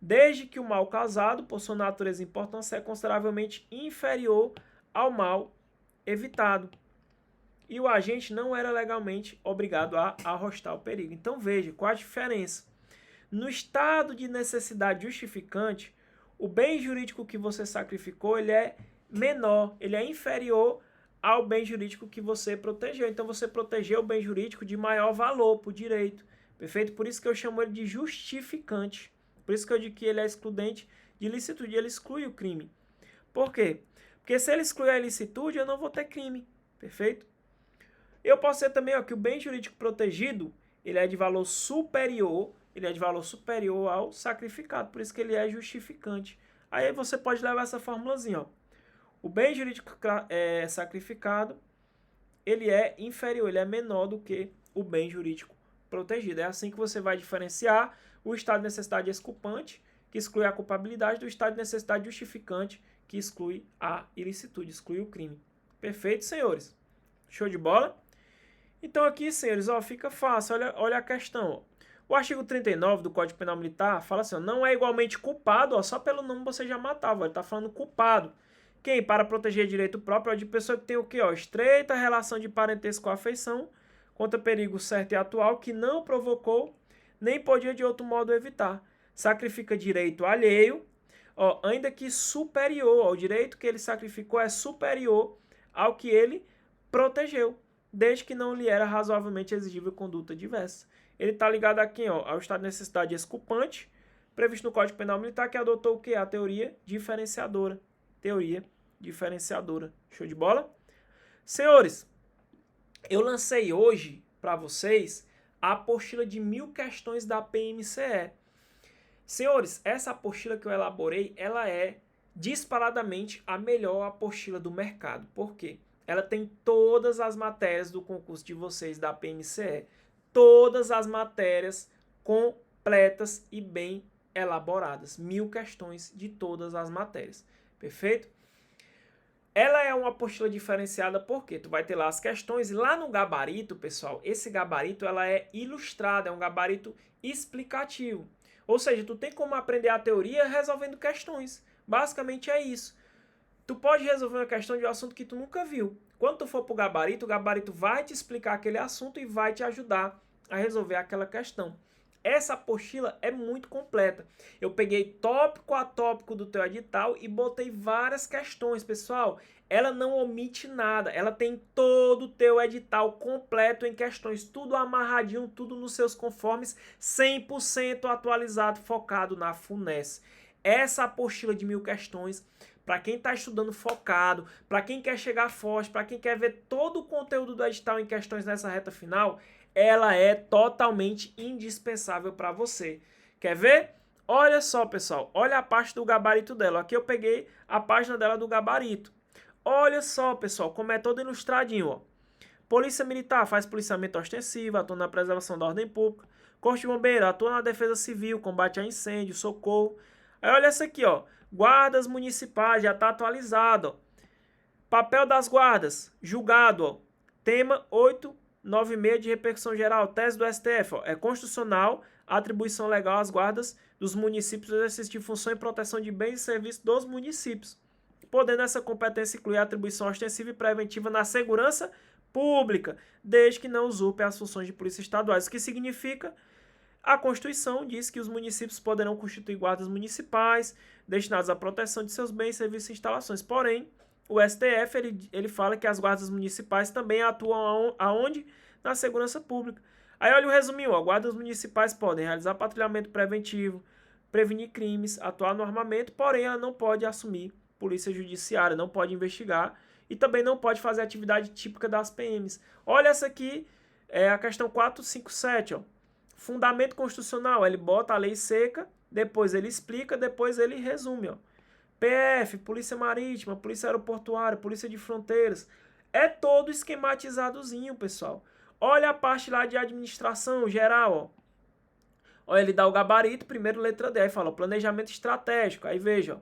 desde que o mal causado, por sua natureza e importância, é consideravelmente inferior ao mal evitado. E o agente não era legalmente obrigado a arrostar o perigo. Então veja, qual a diferença? No estado de necessidade justificante, o bem jurídico que você sacrificou, ele é menor, ele é inferior ao bem jurídico que você protegeu. Então, você protegeu o bem jurídico de maior valor por direito. Perfeito? Por isso que eu chamo ele de justificante. Por isso que eu digo que ele é excludente de ilicitude, ele exclui o crime. Por quê? Porque se ele excluir a ilicitude, eu não vou ter crime. Perfeito? Eu posso ser também ó, que o bem jurídico protegido, ele é de valor superior, ao sacrificado, por isso que ele é justificante. Aí você pode levar essa formulazinha, ó. O bem jurídico sacrificado, ele é inferior, ele é menor do que o bem jurídico protegido. É assim que você vai diferenciar o estado de necessidade exculpante, que exclui a culpabilidade, do estado de necessidade justificante, que exclui a ilicitude, exclui o crime. Perfeito, senhores? Show de bola? Então aqui, senhores, ó, fica fácil, olha a questão, ó. O artigo 39 do Código Penal Militar fala assim, ó, não é igualmente culpado, ó, só pelo nome você já matava, ele está falando culpado. Quem? Para proteger direito próprio é de pessoa que tem o quê? Ó, estreita relação de parentesco com afeição, contra perigo certo e atual, que não provocou, nem podia de outro modo evitar. Sacrifica direito alheio, ó, ainda que superior, ó, o direito que ele sacrificou é superior ao que ele protegeu, desde que não lhe era razoavelmente exigível conduta diversa. Ele está ligado a quem? Ó, ao estado de necessidade exculpante, previsto no Código Penal Militar, que adotou o quê? A teoria diferenciadora. Teoria diferenciadora. Show de bola? Senhores, eu lancei hoje para vocês a apostila de 1000 questões da PMCE. Senhores, essa apostila que eu elaborei, ela é disparadamente a melhor apostila do mercado. Por quê? Ela tem todas as matérias do concurso de vocês da PMCE. Todas as matérias completas e bem elaboradas. 1000 questões de todas as matérias. Perfeito? Ela é uma apostila diferenciada porque tu vai ter lá as questões e lá no gabarito, pessoal, esse gabarito ela é ilustrado, é um gabarito explicativo. Ou seja, tu tem como aprender a teoria resolvendo questões. Basicamente é isso. Tu pode resolver uma questão de um assunto que tu nunca viu. Quando tu for pro gabarito, o gabarito vai te explicar aquele assunto e vai te ajudar a resolver aquela questão. Essa apostila é muito completa. Eu peguei tópico a tópico do teu edital e botei várias questões, pessoal. Ela não omite nada. Ela tem todo o teu edital completo em questões, tudo amarradinho, tudo nos seus conformes, 100% atualizado, focado na FUNES. Essa apostila de 1000 questões, para quem está estudando focado, para quem quer chegar forte, para quem quer ver todo o conteúdo do edital em questões nessa reta final, ela é totalmente indispensável para você. Quer ver? Olha só, pessoal. Olha a parte do gabarito dela. Aqui eu peguei a página dela do gabarito. Olha só, pessoal, como é todo ilustradinho, ó. Polícia Militar faz policiamento ostensivo, atua na preservação da ordem pública. Corpo de Bombeiro atua na defesa civil, combate a incêndio, socorro. Aí olha essa aqui, ó. Guardas municipais, já está atualizado, ó. Papel das guardas, julgado, ó. Tema 896 de repercussão geral, tese do STF, ó. É constitucional a atribuição legal às guardas dos municípios do exercício de função e proteção de bens e serviços dos municípios, podendo essa competência incluir a atribuição ostensiva e preventiva na segurança pública, desde que não usurpe as funções de polícia estaduais. O que significa? A Constituição diz que os municípios poderão constituir guardas municipais destinados à proteção de seus bens, serviços e instalações. Porém, o STF ele fala que as guardas municipais também atuam aonde? Na segurança pública. Aí olha o resuminho, ó, guardas municipais podem realizar patrulhamento preventivo, prevenir crimes, atuar no armamento, porém ela não pode assumir polícia judiciária, não pode investigar e também não pode fazer atividade típica das PMs. Olha essa aqui, é a questão 457, ó. Fundamento constitucional, ele bota a lei seca, depois ele explica, depois ele resume, ó. PF, Polícia Marítima, Polícia Aeroportuária, Polícia de Fronteiras, é todo esquematizadozinho, pessoal. Olha a parte lá de administração geral, ó. Olha, ele dá o gabarito, primeiro letra D, aí fala planejamento estratégico, aí veja, ó.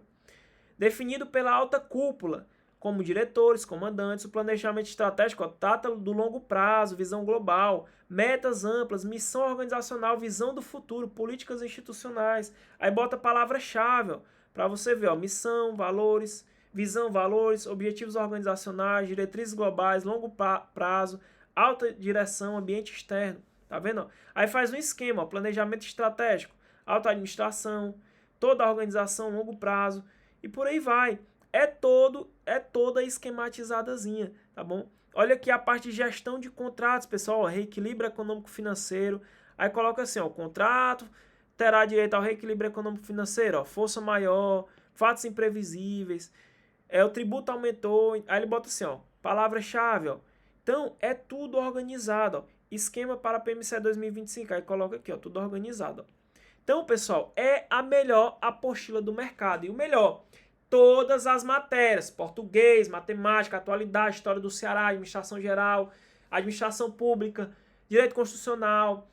Definido pela alta cúpula, como diretores, comandantes, o planejamento estratégico, ó, trata do longo prazo, visão global, metas amplas, missão organizacional, visão do futuro, políticas institucionais. Aí bota a palavra-chave, para você ver, ó, missão, valores, visão, valores, objetivos organizacionais, diretrizes globais, longo prazo, alta direção, ambiente externo. Tá vendo? Ó? Aí faz um esquema, ó, planejamento estratégico, alta administração, toda a organização, longo prazo, e por aí vai. É toda esquematizadazinha, tá bom? Olha aqui a parte de gestão de contratos, pessoal, ó, reequilíbrio econômico-financeiro. Aí coloca assim, ó, o contrato terá direito ao reequilíbrio econômico-financeiro, ó, força maior, fatos imprevisíveis, o tributo aumentou, aí ele bota assim, ó, palavra-chave, ó. Então, é tudo organizado, ó. Esquema para PMCE 2025, aí coloca aqui, ó, tudo organizado, ó. Então, pessoal, é a melhor apostila do mercado. E o melhor, todas as matérias, português, matemática, atualidade, história do Ceará, administração geral, administração pública, direito constitucional,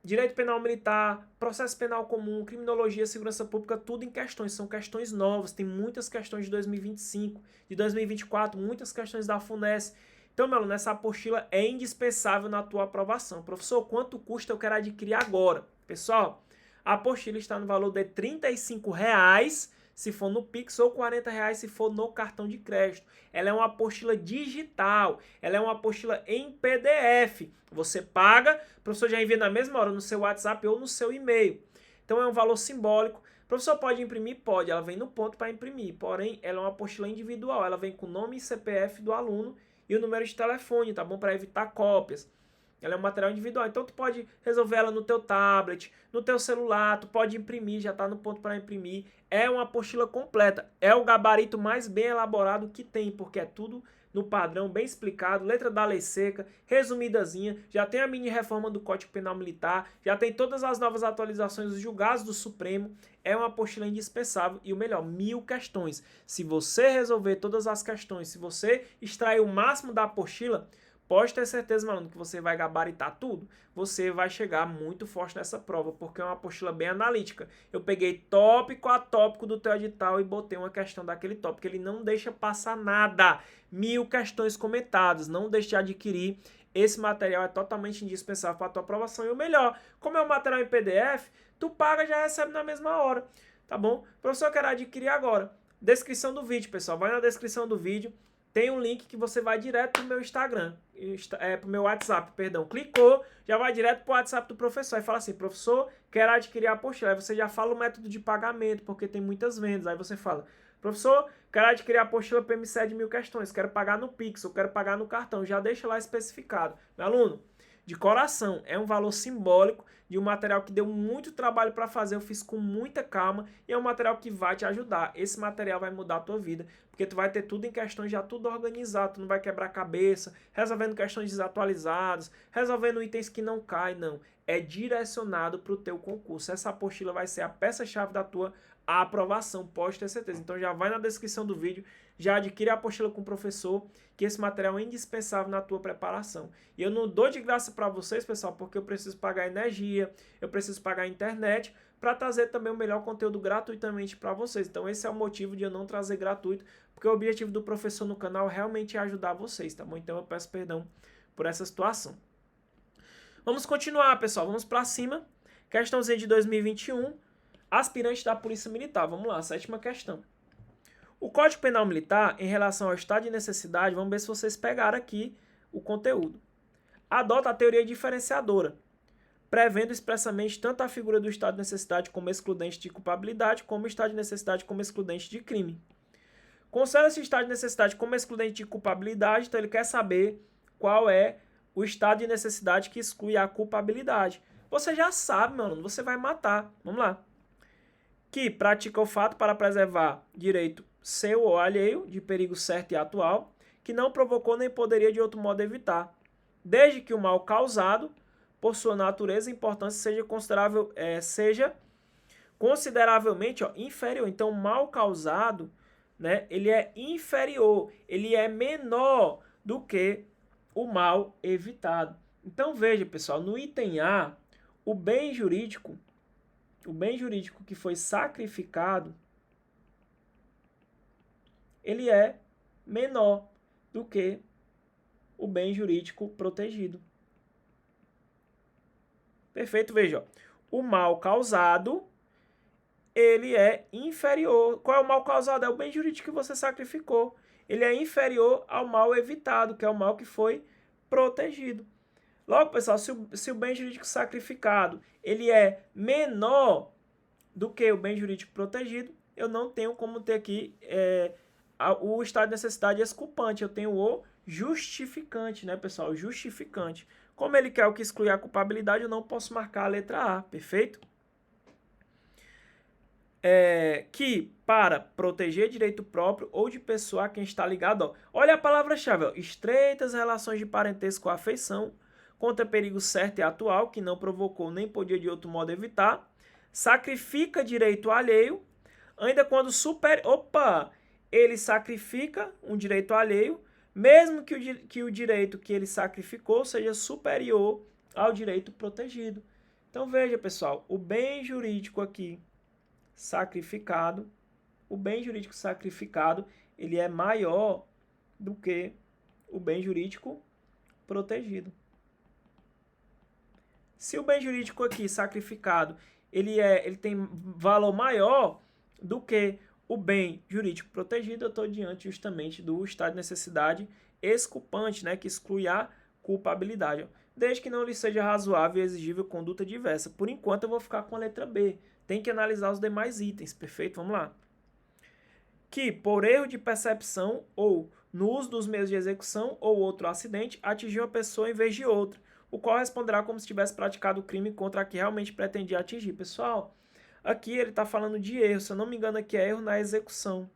direito penal militar, processo penal comum, criminologia, segurança pública, tudo em questões. São questões novas, tem muitas questões de 2025, de 2024, muitas questões da FUNES. Então, meu aluno, essa apostila é indispensável na tua aprovação. Professor, quanto custa? Eu quero adquirir agora. Pessoal, a apostila está no valor de R$ 35,00, se for no Pix ou R$ 40 se for no cartão de crédito. Ela é uma apostila digital, ela é uma apostila em PDF. Você paga, o professor já envia na mesma hora no seu WhatsApp ou no seu e-mail. Então é um valor simbólico. O professor pode imprimir? Pode, ela vem no ponto para imprimir, porém ela é uma apostila individual, ela vem com o nome e CPF do aluno e o número de telefone, tá bom? Para evitar cópias. Ela é um material individual, então tu pode resolver ela no teu tablet, no teu celular, tu pode imprimir, já está no ponto para imprimir. É uma apostila completa, é o gabarito mais bem elaborado que tem, porque é tudo no padrão, bem explicado, letra da lei seca, resumidazinha, já tem a mini reforma do Código Penal Militar, já tem todas as novas atualizações dos julgados do Supremo, é uma apostila indispensável e o melhor, 1000 questões. Se você resolver todas as questões, se você extrair o máximo da apostila, pode ter certeza, meu aluno, que você vai gabaritar tudo. Você vai chegar muito forte nessa prova, porque é uma apostila bem analítica. Eu peguei tópico a tópico do teu edital e botei uma questão daquele tópico. Ele não deixa passar nada. 1000 questões comentadas. Não deixe de adquirir. Esse material é totalmente indispensável para a tua aprovação. E o melhor, como é um material em PDF, tu paga e já recebe na mesma hora. Tá bom? Professor, eu quero adquirir agora. Descrição do vídeo, pessoal. Vai na descrição do vídeo. Tem um link que você vai direto pro meu Instagram, pro meu WhatsApp, perdão. Clicou, já vai direto pro WhatsApp do professor. Aí fala assim, professor, quero adquirir a apostila. Aí você já fala o método de pagamento, porque tem muitas vendas. Aí você fala, professor, quero adquirir a apostila PMCE de 1000 questões, quero pagar no Pix, ou quero pagar no cartão. Já deixa lá especificado. Meu aluno, de coração, é um valor simbólico de um material que deu muito trabalho para fazer, eu fiz com muita calma e é um material que vai te ajudar. Esse material vai mudar a tua vida, porque tu vai ter tudo em questões já tudo organizado, tu não vai quebrar a cabeça, resolvendo questões desatualizadas, resolvendo itens que não caem, não. É direcionado para o teu concurso. Essa apostila vai ser a peça-chave da tua aprovação, pode ter certeza. Então já vai na descrição do vídeo, já adquire a apostila com o professor, que esse material é indispensável na tua preparação. E eu não dou de graça para vocês, pessoal, porque eu preciso pagar energia, eu preciso pagar a internet, para trazer também o melhor conteúdo gratuitamente para vocês. Então esse é o motivo de eu não trazer gratuito, porque o objetivo do professor no canal realmente é ajudar vocês, tá bom? Então eu peço perdão por essa situação. Vamos continuar, pessoal, vamos para cima. Questãozinha de 2021, aspirante da Polícia Militar. Vamos lá, 7ª questão. O Código Penal Militar, em relação ao estado de necessidade, vamos ver se vocês pegaram aqui o conteúdo. Adota a teoria diferenciadora, prevendo expressamente tanto a figura do estado de necessidade como excludente de culpabilidade, como o estado de necessidade como excludente de crime. Considera esse estado de necessidade como excludente de culpabilidade, então ele quer saber qual é o estado de necessidade que exclui a culpabilidade. Você já sabe, meu aluno, você vai matar. Vamos lá. Que pratica o fato para preservar direito seu ou alheio de perigo certo e atual, que não provocou nem poderia de outro modo evitar, desde que o mal causado, por sua natureza e importância, seja consideravelmente inferior. Então, o mal causado, né, ele é inferior, ele é menor do que o mal evitado. Então, veja, pessoal, no item A, o bem jurídico que foi sacrificado, ele é menor do que o bem jurídico protegido. Perfeito? Veja, ó. O mal causado, ele é inferior. Qual é o mal causado? É o bem jurídico que você sacrificou. Ele é inferior ao mal evitado, que é o mal que foi protegido. Logo, pessoal, se o bem jurídico sacrificado, ele é menor do que o bem jurídico protegido, eu não tenho como ter aqui o estado de necessidade exculpante. Eu tenho o justificante, né, pessoal? Justificante. Como ele quer o que exclui a culpabilidade, eu não posso marcar a letra A, perfeito? Que para proteger direito próprio ou de pessoa a quem está ligado, ó, olha a palavra-chave, estreitas relações de parentesco ou afeição, contra perigo certo e atual, que não provocou nem podia de outro modo evitar, sacrifica direito alheio, ainda quando ele sacrifica um direito alheio, mesmo que o direito que ele sacrificou seja superior ao direito protegido. Então veja, pessoal, o bem jurídico aqui sacrificado, ele é maior do que o bem jurídico protegido. Se o bem jurídico aqui sacrificado, ele tem valor maior do que o bem jurídico protegido, eu estou diante justamente do estado de necessidade exculpante, né, que exclui a culpabilidade. Ó. Desde que não lhe seja razoável e exigível conduta diversa. Por enquanto, eu vou ficar com a letra B. Tem que analisar os demais itens, perfeito? Vamos lá. Que, por erro de percepção ou no uso dos meios de execução ou outro acidente, atingiu uma pessoa em vez de outra, o qual responderá como se tivesse praticado o crime contra a que realmente pretendia atingir. Pessoal, aqui ele está falando de erro, se eu não me engano aqui é erro na execução.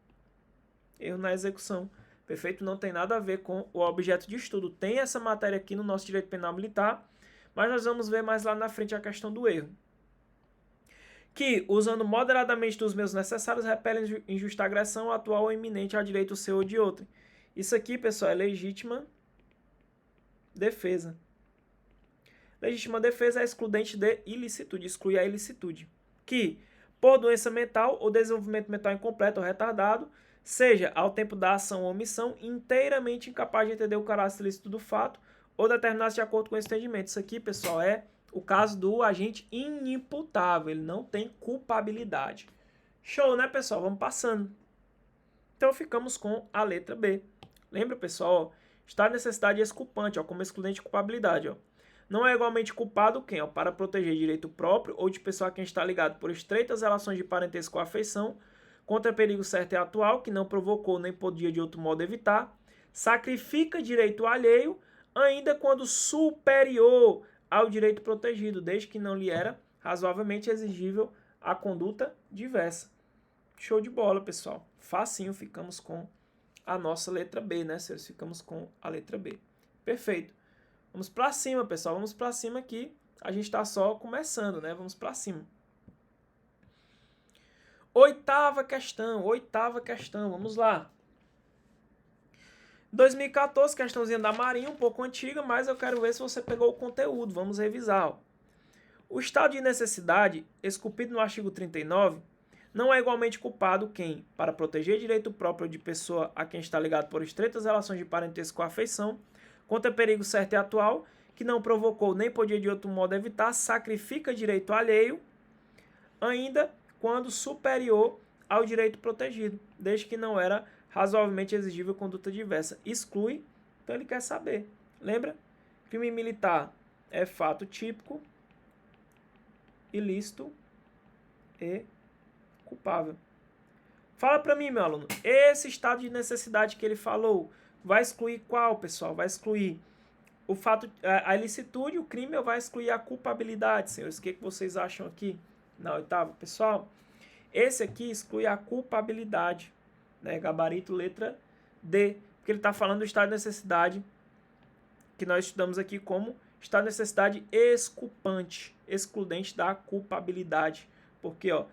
Erro na execução. Perfeito? Não tem nada a ver com o objeto de estudo. Tem essa matéria aqui no nosso direito penal militar, mas nós vamos ver mais lá na frente a questão do erro. Que, usando moderadamente dos meios necessários, repele injusta agressão atual ou iminente a direito seu ou de outro. Isso aqui, pessoal, é legítima defesa. Legítima defesa é excludente de ilicitude, exclui a ilicitude. Que, por doença mental ou desenvolvimento mental incompleto ou retardado, seja, ao tempo da ação ou omissão, inteiramente incapaz de entender o caráter ilícito do fato ou determinar-se de acordo com esse entendimento. Isso aqui, pessoal, é o caso do agente inimputável. Ele não tem culpabilidade. Show, né, pessoal? Vamos passando. Então, ficamos com a letra B. Lembra, pessoal? Estado de necessidade exculpante, ó, como excludente de culpabilidade. Ó. Não é igualmente culpado quem, ó, para proteger direito próprio ou de pessoa a quem está ligado por estreitas relações de parentesco ou afeição, contra perigo certo e atual, que não provocou nem podia de outro modo evitar, sacrifica direito alheio, ainda quando superior ao direito protegido, desde que não lhe era razoavelmente exigível a conduta diversa. Show de bola, pessoal. Facinho, ficamos com a nossa letra B, né, senhores? Ficamos com a letra B. Perfeito. Vamos para cima, pessoal. Vamos para cima aqui. A gente está só começando, né? Vamos para cima. Oitava questão. Vamos lá. 2014, questãozinha da Marinha, um pouco antiga, mas eu quero ver se você pegou o conteúdo. Vamos revisar. Ó. O estado de necessidade, esculpido no artigo 39, não é igualmente culpado quem, para proteger direito próprio de pessoa a quem está ligado por estreitas relações de parentesco ou afeição, contra perigo certo e atual, que não provocou nem podia de outro modo evitar, sacrifica direito alheio, ainda quando superior ao direito protegido, desde que não era razoavelmente exigível conduta diversa. Exclui, então ele quer saber. Lembra? Crime militar é fato típico, ilícito e culpável. Fala para mim, meu aluno, esse estado de necessidade que ele falou, vai excluir qual, pessoal? Vai excluir o fato, a ilicitude, o crime, ou vai excluir a culpabilidade, senhores? O que vocês acham aqui na oitava? Pessoal, esse aqui exclui a culpabilidade, né? Gabarito letra D, porque ele está falando do estado de necessidade, que nós estudamos aqui como estado de necessidade exculpante, excludente da culpabilidade, porque ó,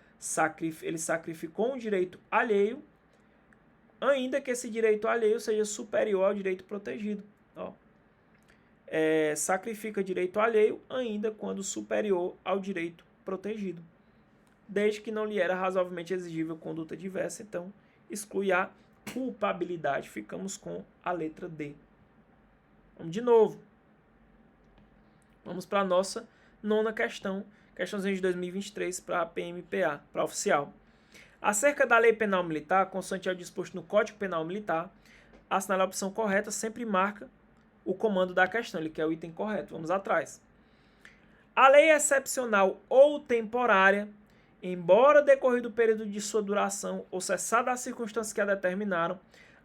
ele sacrificou um direito alheio, ainda que esse direito alheio seja superior ao direito protegido. Ó. Sacrifica direito alheio, ainda quando superior ao direito protegido. Desde que não lhe era razoavelmente exigível conduta diversa, então exclui a culpabilidade. Ficamos com a letra D. Vamos de novo. Vamos para a nossa nona questão, questãozinha de 2023 para a PMPA, para a oficial. Acerca da lei penal militar, consoante ao disposto no Código Penal Militar, assinalar a opção correta sempre marca o comando da questão, ele quer o item correto. Vamos atrás. A lei excepcional ou temporária, embora decorrido o período de sua duração ou cessada as circunstâncias que a determinaram,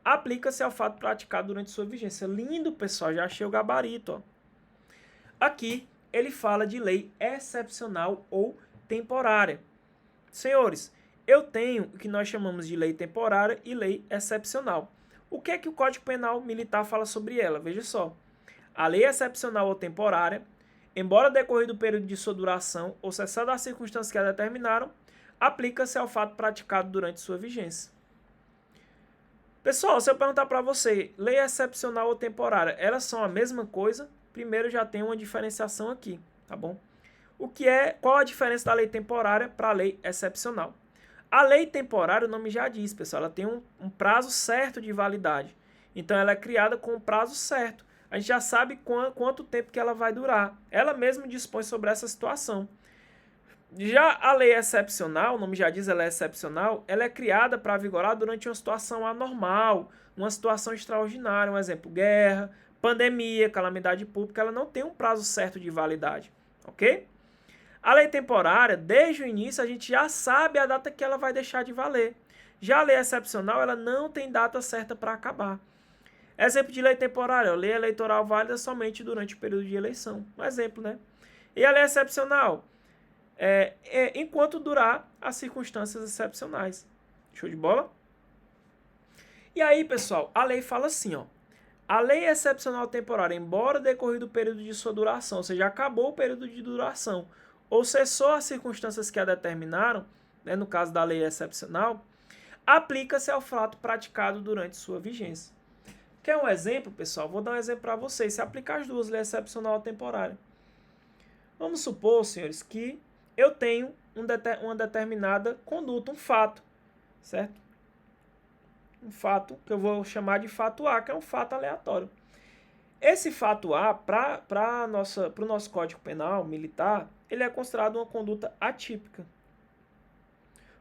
aplica-se ao fato praticado durante sua vigência. Lindo, pessoal, já achei o gabarito. Ó. Aqui ele fala de lei excepcional ou temporária. Senhores, eu tenho o que nós chamamos de lei temporária e lei excepcional. O que é que o Código Penal Militar fala sobre ela? Veja só. A lei excepcional ou temporária, embora decorrido o período de sua duração ou cessada as circunstâncias que a determinaram, aplica-se ao fato praticado durante sua vigência. Pessoal, se eu perguntar para você, lei excepcional ou temporária, elas são a mesma coisa? Primeiro já tem uma diferenciação aqui, tá bom? Qual a diferença da lei temporária para a lei excepcional? A lei temporária, o nome já diz, pessoal, ela tem um prazo certo de validade. Então, ela é criada com um prazo certo. A gente já sabe quanto tempo que ela vai durar. Ela mesma dispõe sobre essa situação. Já a lei excepcional, o nome já diz, ela é excepcional, ela é criada para vigorar durante uma situação anormal, uma situação extraordinária, um exemplo, guerra, pandemia, calamidade pública, ela não tem um prazo certo de validade, ok? A lei temporária, desde o início, a gente já sabe a data que ela vai deixar de valer. Já a lei excepcional, ela não tem data certa para acabar. Exemplo de lei temporária, a lei eleitoral válida somente durante o período de eleição. Um exemplo, né? E a lei excepcional? Enquanto durar as circunstâncias excepcionais. Show de bola? E aí, pessoal, a lei fala assim, ó. A lei excepcional temporária, embora decorrido o período de sua duração, ou seja, acabou o período de duração, ou cessou as circunstâncias que a determinaram, né, no caso da lei excepcional, aplica-se ao fato praticado durante sua vigência. Quer um exemplo, pessoal? Vou dar um exemplo para vocês. Se aplicar as duas, lei excepcional e temporária. Vamos supor, senhores, que eu tenho uma determinada conduta, um fato, certo? Um fato que eu vou chamar de fato A, que é um fato aleatório. Esse fato A, para o nosso Código Penal militar, ele é considerado uma conduta atípica.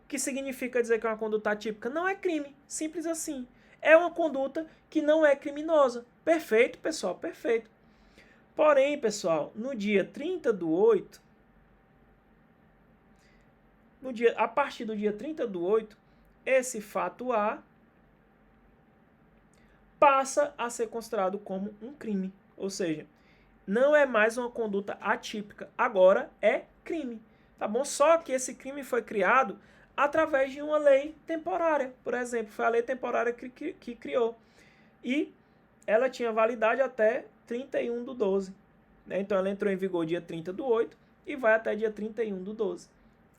O que significa dizer que é uma conduta atípica? Não é crime, simples assim. É uma conduta que não é criminosa. Perfeito, pessoal, perfeito. Porém, pessoal, no dia 30/8, a partir do dia 30/8, esse fato A passa a ser considerado como um crime. Ou seja, não é mais uma conduta atípica, agora é crime. Tá bom? Só que esse crime foi criado através de uma lei temporária. Por exemplo, foi a lei temporária que criou. E ela tinha validade até 31/12. Né? Então ela entrou em vigor dia 30/8 e vai até dia 31/12.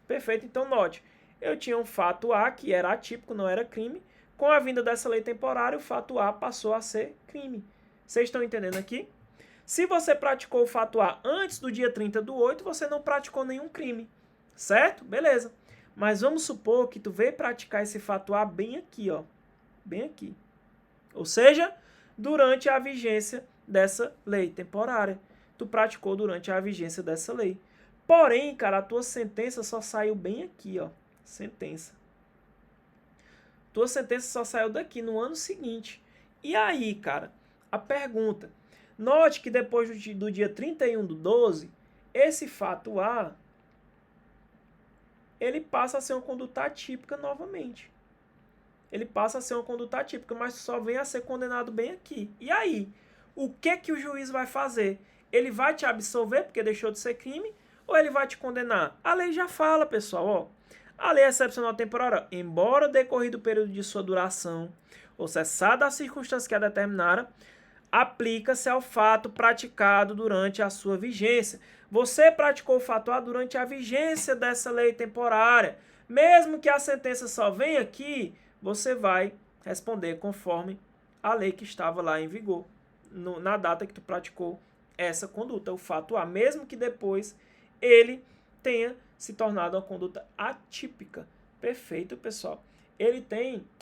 Perfeito? Então note, eu tinha um fato A que era atípico, não era crime. Com a vinda dessa lei temporária, o fato A passou a ser crime. Vocês estão entendendo aqui? Se você praticou o fato A antes do dia 30/8, você não praticou nenhum crime. Certo? Beleza. Mas vamos supor que tu veio praticar esse fato A bem aqui, ó. Bem aqui. Ou seja, durante a vigência dessa lei temporária. Tu praticou durante a vigência dessa lei. Porém, cara, a tua sentença só saiu bem aqui, ó. Sentença. Tua sentença só saiu daqui no ano seguinte. E aí, cara, a pergunta. Note que depois do dia 31/12, esse fato A, ele passa a ser uma conduta atípica novamente. Ele passa a ser uma conduta atípica, mas só vem a ser condenado bem aqui. E aí, o que o juiz vai fazer? Ele vai te absolver porque deixou de ser crime ou ele vai te condenar? A lei já fala, pessoal, ó. A lei excepcional temporária, embora decorrido o período de sua duração ou cessada as circunstâncias que a determinaram, aplica-se ao fato praticado durante a sua vigência. Você praticou o fato A durante a vigência dessa lei temporária. Mesmo que a sentença só venha aqui, você vai responder conforme a lei que estava lá em vigor, na data que tu praticou essa conduta, o fato A, mesmo que depois ele tenha se tornado uma conduta atípica. Perfeito, pessoal.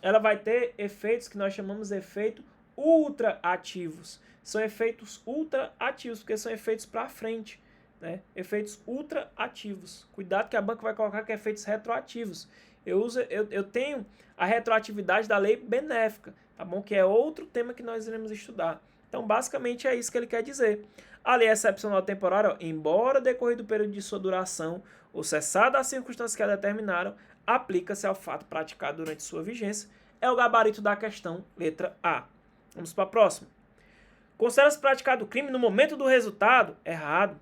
Ela vai ter efeitos que nós chamamos de efeito ultra-ativos. São efeitos ultra-ativos, porque são efeitos para frente. Né? Efeitos ultra-ativos. Cuidado que a banca vai colocar que é efeitos retroativos. Eu tenho a retroatividade da lei benéfica, tá bom? Que é outro tema que nós iremos estudar. Então, basicamente, é isso que ele quer dizer. A lei excepcional temporária, embora decorrido o período de sua duração ou cessada as circunstâncias que a determinaram, aplica-se ao fato praticado durante sua vigência. É o gabarito da questão, letra A. Vamos para a próxima. Considera-se praticado o crime no momento do resultado? Errado.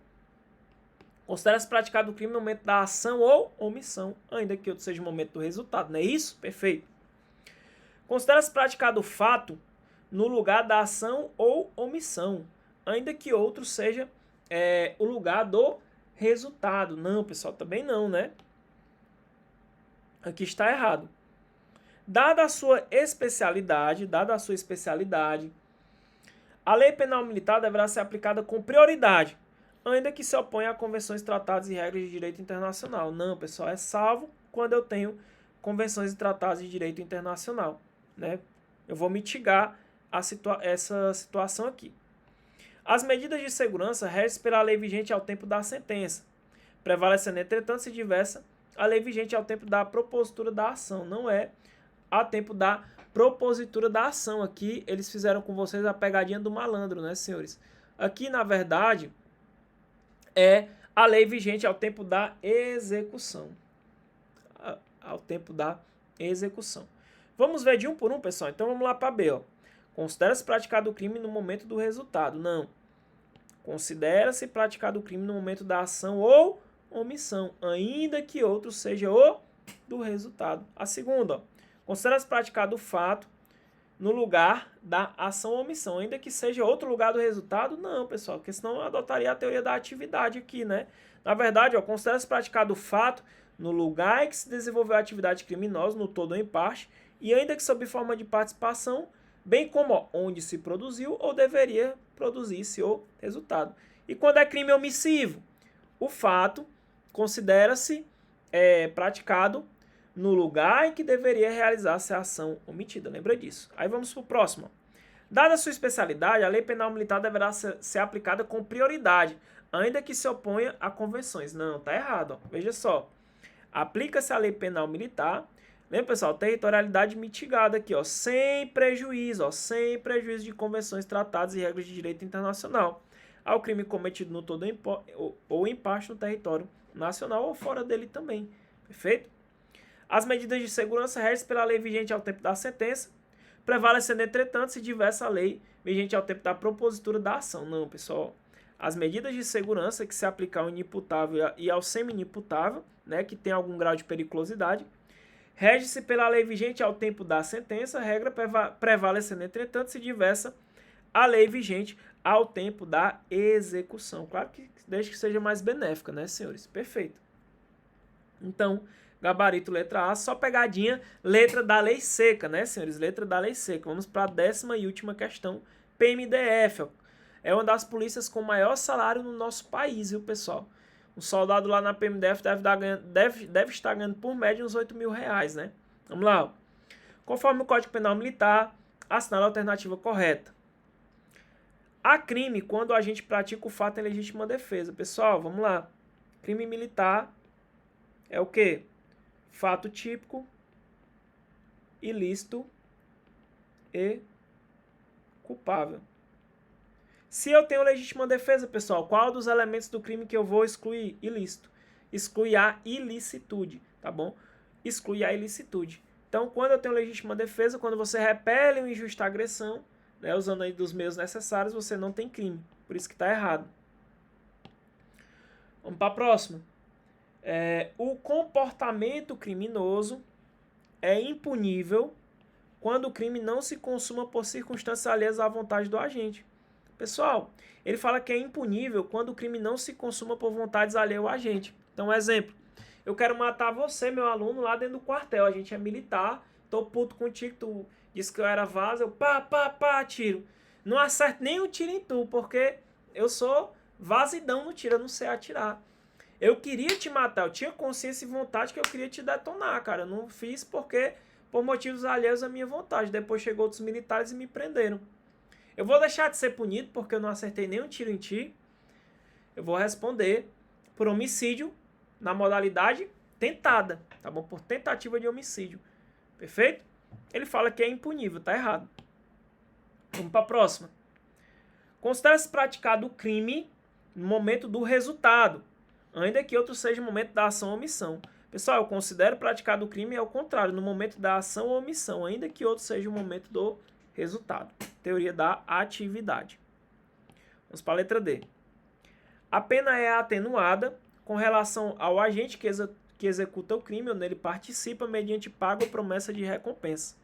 Considera-se praticado o crime no momento da ação ou omissão, ainda que outro seja o momento do resultado, não é isso? Perfeito. Considera-se praticado o fato no lugar da ação ou omissão, ainda que outro seja o lugar do resultado. Não, pessoal, também não, né? Aqui está errado. Dada a sua especialidade, a lei penal militar deverá ser aplicada com prioridade, ainda que se oponha a convenções, tratados e regras de direito internacional. Não, pessoal, é salvo quando eu tenho convenções e tratados de direito internacional. Né? Eu vou mitigar essa situação aqui. As medidas de segurança regem pela lei vigente ao tempo da sentença. prevalecendo, entretanto, se diversa a lei vigente ao tempo da propositura da ação, não é a tempo da propositura da ação. Aqui eles fizeram com vocês a pegadinha do malandro, né, senhores? Aqui, na verdade, é a lei vigente ao tempo da execução. Ao tempo da execução. Vamos ver de um por um, pessoal? Então vamos lá para B, ó. Considera-se praticado o crime no momento do resultado. Não. Considera-se praticado o crime no momento da ação ou omissão, ainda que outro seja o do resultado. A segunda, ó. Considera-se praticado o fato no lugar da ação ou omissão, ainda que seja outro lugar do resultado. Não, pessoal, porque senão eu adotaria a teoria da atividade aqui, né? Na verdade, ó, considera-se praticado o fato no lugar em que se desenvolveu a atividade criminosa, no todo ou em parte, e ainda que sob forma de participação, bem como ó, onde se produziu ou deveria produzir-se o resultado. E quando é crime omissivo? O fato considera-se praticado no lugar em que deveria realizar-se a ação omitida. Lembra disso. Aí vamos para o próximo. Dada a sua especialidade, a lei penal militar deverá ser aplicada com prioridade, ainda que se oponha a convenções. Não, tá errado. Ó. Veja só. Aplica-se a lei penal militar. Lembra, pessoal? Territorialidade mitigada aqui, ó, sem prejuízo de convenções, tratados e regras de direito internacional ao crime cometido no todo ou em parte no território nacional ou fora dele também. Perfeito? As medidas de segurança regem pela lei vigente ao tempo da sentença, prevalecendo, entretanto, se diversa a lei vigente ao tempo da propositura da ação. Não, pessoal. As medidas de segurança que se aplicam ao inimputável e ao semi-inimputável, né, que tem algum grau de periculosidade, rege-se pela lei vigente ao tempo da sentença, regra prevalecendo, entretanto, se diversa a lei vigente ao tempo da execução. Claro que desde que seja mais benéfica, né, senhores? Perfeito. Então, gabarito letra A, só pegadinha, letra da lei seca, né, senhores? Letra da lei seca. Vamos para a 10ª e última questão, PMDF, ó. É uma das polícias com maior salário no nosso país, viu, pessoal? Um soldado lá na PMDF deve estar ganhando por média uns R$8.000, né? Vamos lá. Ó. Conforme o Código Penal Militar, assinale a alternativa correta. Há crime quando a gente pratica o fato em legítima defesa. Pessoal, vamos lá. Crime militar é o quê? Fato típico, ilícito e culpável. Se eu tenho legítima defesa, pessoal, qual dos elementos do crime que eu vou excluir? Ilícito. Exclui a ilicitude, tá bom? Exclui a ilicitude. Então, quando eu tenho legítima defesa, quando você repele uma injusta agressão, né, usando aí dos meios necessários, você não tem crime. Por isso que está errado. Vamos para a próxima. O comportamento criminoso é impunível quando o crime não se consuma por circunstâncias alheias à vontade do agente. Pessoal, ele fala que é impunível quando o crime não se consuma por vontades alheias ao agente. Então, exemplo, eu quero matar você, meu aluno, lá dentro do quartel. A gente é militar, tô puto contigo, tu disse que eu era vaza, eu tiro. Não acerto nem um tiro em tu, porque eu sou vazidão no tiro, eu não sei atirar. Eu queria te matar, eu tinha consciência e vontade que eu queria te detonar, cara. Eu não fiz porque por motivos alheios à minha vontade. Depois chegou outros militares e me prenderam. Eu vou deixar de ser punido porque eu não acertei nenhum tiro em ti. Eu vou responder por homicídio na modalidade tentada, tá bom? Por tentativa de homicídio. Perfeito? Ele fala que é impunível, tá errado. Vamos para a próxima. Considera-se praticado o crime no momento do resultado, ainda que outro seja o momento da ação ou omissão. Pessoal, eu considero praticado o crime ao contrário, no momento da ação ou omissão, ainda que outro seja o momento do resultado. Teoria da atividade. Vamos para a letra D. A pena é atenuada com relação ao agente que executa o crime ou nele participa mediante paga ou promessa de recompensa.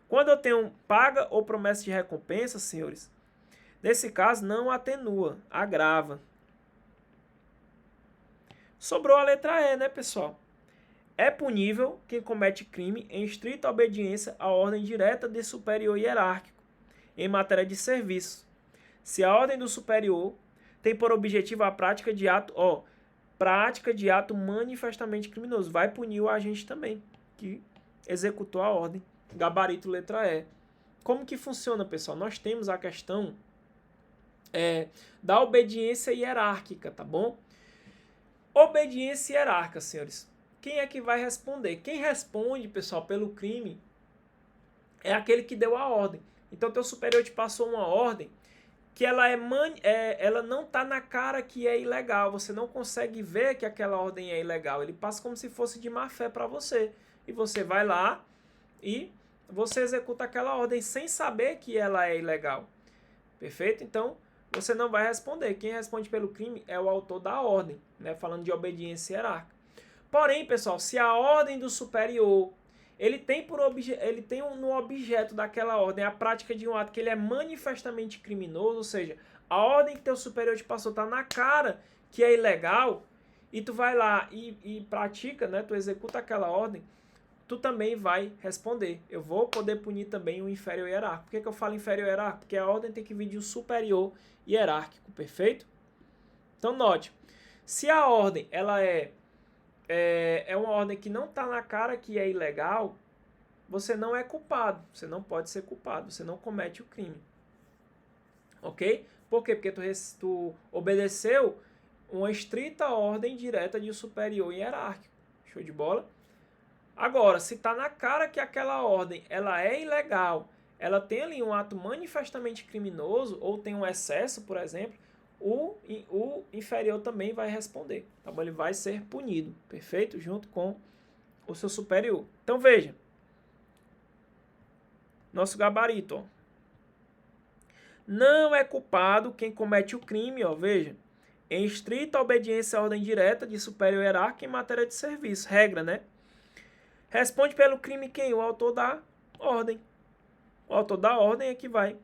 Quando eu tenho paga ou promessa de recompensa, senhores, nesse caso não atenua, agrava. Sobrou a letra E, né, pessoal? É punível quem comete crime em estrita obediência à ordem direta de superior hierárquico em matéria de serviço. Se a ordem do superior tem por objetivo a prática de ato manifestamente criminoso, vai punir o agente também que executou a ordem. Gabarito letra E. Como que funciona, pessoal? Nós temos a questão da obediência hierárquica, tá bom? Obediência hierárquica, senhores. Quem é que vai responder? Quem responde, pessoal, pelo crime é aquele que deu a ordem. Então, teu superior te passou uma ordem que ela não está na cara que é ilegal. Você não consegue ver que aquela ordem é ilegal. Ele passa como se fosse de má fé para você. E você vai lá e você executa aquela ordem sem saber que ela é ilegal. Perfeito? Então, você não vai responder. Quem responde pelo crime é o autor da ordem, né? Falando de obediência hierárquica. Porém, pessoal, se a ordem do superior ele tem no objeto daquela ordem a prática de um ato que ele é manifestamente criminoso, ou seja, a ordem que teu superior te passou está na cara que é ilegal, e tu vai lá e pratica, né? Tu executa aquela ordem, tu também vai responder. Eu vou poder punir também o inferior hierárquico. Por que eu falo inferior hierárquico? Porque a ordem tem que vir de um superior hierárquico, perfeito? Então note, se a ordem ela é uma ordem que não está na cara que é ilegal, você não é culpado, você não pode ser culpado, você não comete o crime. Ok? Por quê? Porque tu obedeceu uma estrita ordem direta de um superior hierárquico. Show de bola? Agora, se está na cara que aquela ordem ela é ilegal, ela tem ali um ato manifestamente criminoso, ou tem um excesso, por exemplo, o inferior também vai responder. Tá bom? Ele vai ser punido, perfeito? Junto com o seu superior. Então, veja. Nosso gabarito, ó. Não é culpado quem comete o crime, ó, veja, em estrita obediência à ordem direta de superior hierárquico em matéria de serviço. Regra, né? Responde pelo crime quem? O autor da ordem. O autor da ordem é que vai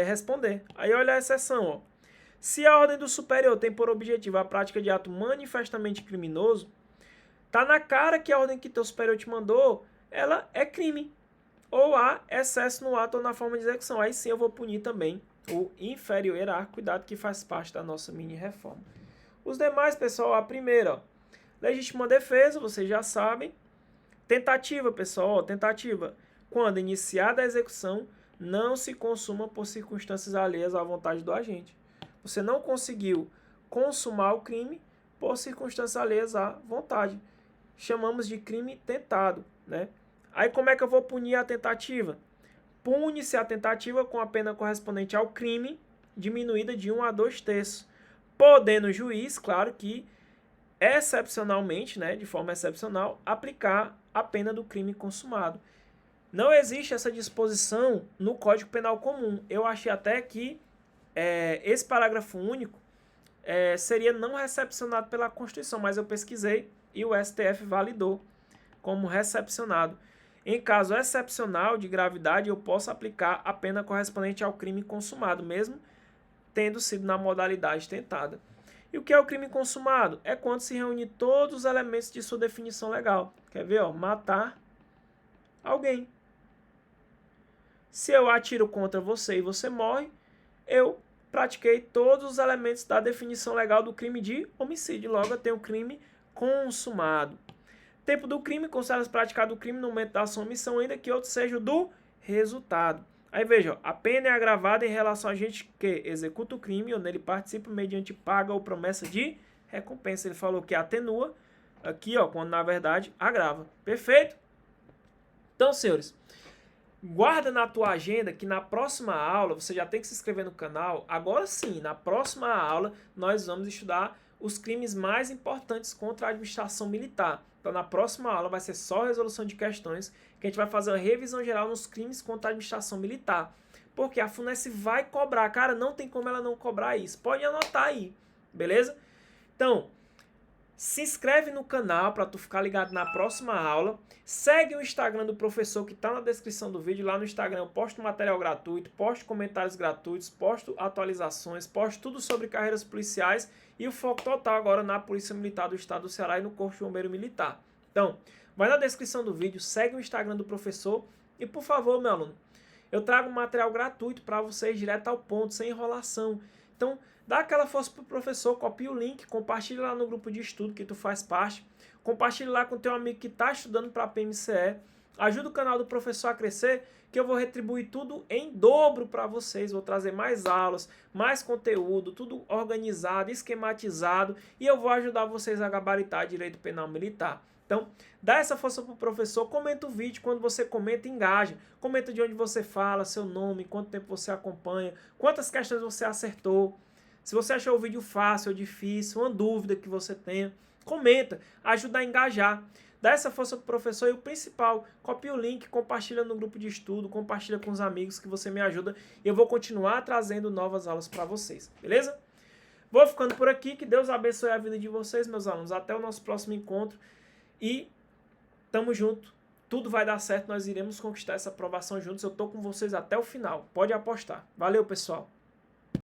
responder. Aí olha a exceção, ó. Se a ordem do superior tem por objetivo a prática de ato manifestamente criminoso, tá na cara que a ordem que teu superior te mandou, ela é crime. Ou há excesso no ato ou na forma de execução. Aí sim eu vou punir também o inferior hierárquico, cuidado que faz parte da nossa mini reforma. Os demais, pessoal, a primeira, ó, legítima defesa, vocês já sabem. Tentativa, pessoal, ó, tentativa. Quando iniciada a execução, não se consuma por circunstâncias alheias à vontade do agente. Você não conseguiu consumar o crime por circunstâncias alheias à vontade. Chamamos de crime tentado, né? Aí como é que eu vou punir a tentativa? Pune-se a tentativa com a pena correspondente ao crime, diminuída de 1 a 2/3. Podendo o juiz, claro que excepcionalmente, né, de forma excepcional, aplicar a pena do crime consumado. Não existe essa disposição no Código Penal Comum. Eu achei até que esse parágrafo único seria não recepcionado pela Constituição, mas eu pesquisei e o STF validou como recepcionado. Em caso excepcional de gravidade, eu posso aplicar a pena correspondente ao crime consumado, mesmo tendo sido na modalidade tentada. E o que é o crime consumado? É quando se reúne todos os elementos de sua definição legal. Quer ver? Ó, matar alguém. Se eu atiro contra você e você morre, eu pratiquei todos os elementos da definição legal do crime de homicídio. Logo, eu tenho crime consumado. Tempo do crime, considera-se praticado o crime no momento da ação ou omissão, ainda que outro seja o do resultado. Aí veja, ó, a pena é agravada em relação a gente que executa o crime ou nele participa mediante paga ou promessa de recompensa. Ele falou que atenua aqui, ó, quando na verdade agrava. Perfeito? Então, senhores, guarda na tua agenda que na próxima aula, você já tem que se inscrever no canal. Agora sim, na próxima aula, nós vamos estudar os crimes mais importantes contra a administração militar. Então, na próxima aula vai ser só resolução de questões, que a gente vai fazer uma revisão geral nos crimes contra a administração militar. Porque a FUNESS vai cobrar. Cara, não tem como ela não cobrar isso. Pode anotar aí, beleza? Então, se inscreve no canal para tu ficar ligado na próxima aula. Segue o Instagram do professor que está na descrição do vídeo. Lá no Instagram eu posto material gratuito, posto comentários gratuitos, posto atualizações, posto tudo sobre carreiras policiais e o foco total agora na Polícia Militar do Estado do Ceará e no Corpo de Bombeiro Militar. Então, vai na descrição do vídeo, segue o Instagram do professor e, por favor, meu aluno, eu trago material gratuito para vocês direto ao ponto, sem enrolação. Então, dá aquela força pro professor, copia o link, compartilha lá no grupo de estudo que tu faz parte, compartilha lá com teu amigo que está estudando para a PMCE Ajuda o canal do professor a crescer, que eu vou retribuir tudo em dobro para vocês. Vou trazer mais aulas, mais conteúdo, tudo organizado, esquematizado, e eu vou ajudar vocês a gabaritar direito penal militar. Então, dá essa força pro professor, comenta o vídeo, quando você comenta, engaja. Comenta de onde você fala, seu nome, quanto tempo você acompanha, quantas questões você acertou. Se você achou o vídeo fácil ou difícil, uma dúvida que você tenha, comenta, ajuda a engajar. Dá essa força pro professor e o principal, copia o link, compartilha no grupo de estudo, compartilha com os amigos que você me ajuda e eu vou continuar trazendo novas aulas para vocês, beleza? Vou ficando por aqui, que Deus abençoe a vida de vocês, meus alunos. Até o nosso próximo encontro e tamo junto. Tudo vai dar certo, nós iremos conquistar essa aprovação juntos. Eu tô com vocês até o final, pode apostar. Valeu, pessoal!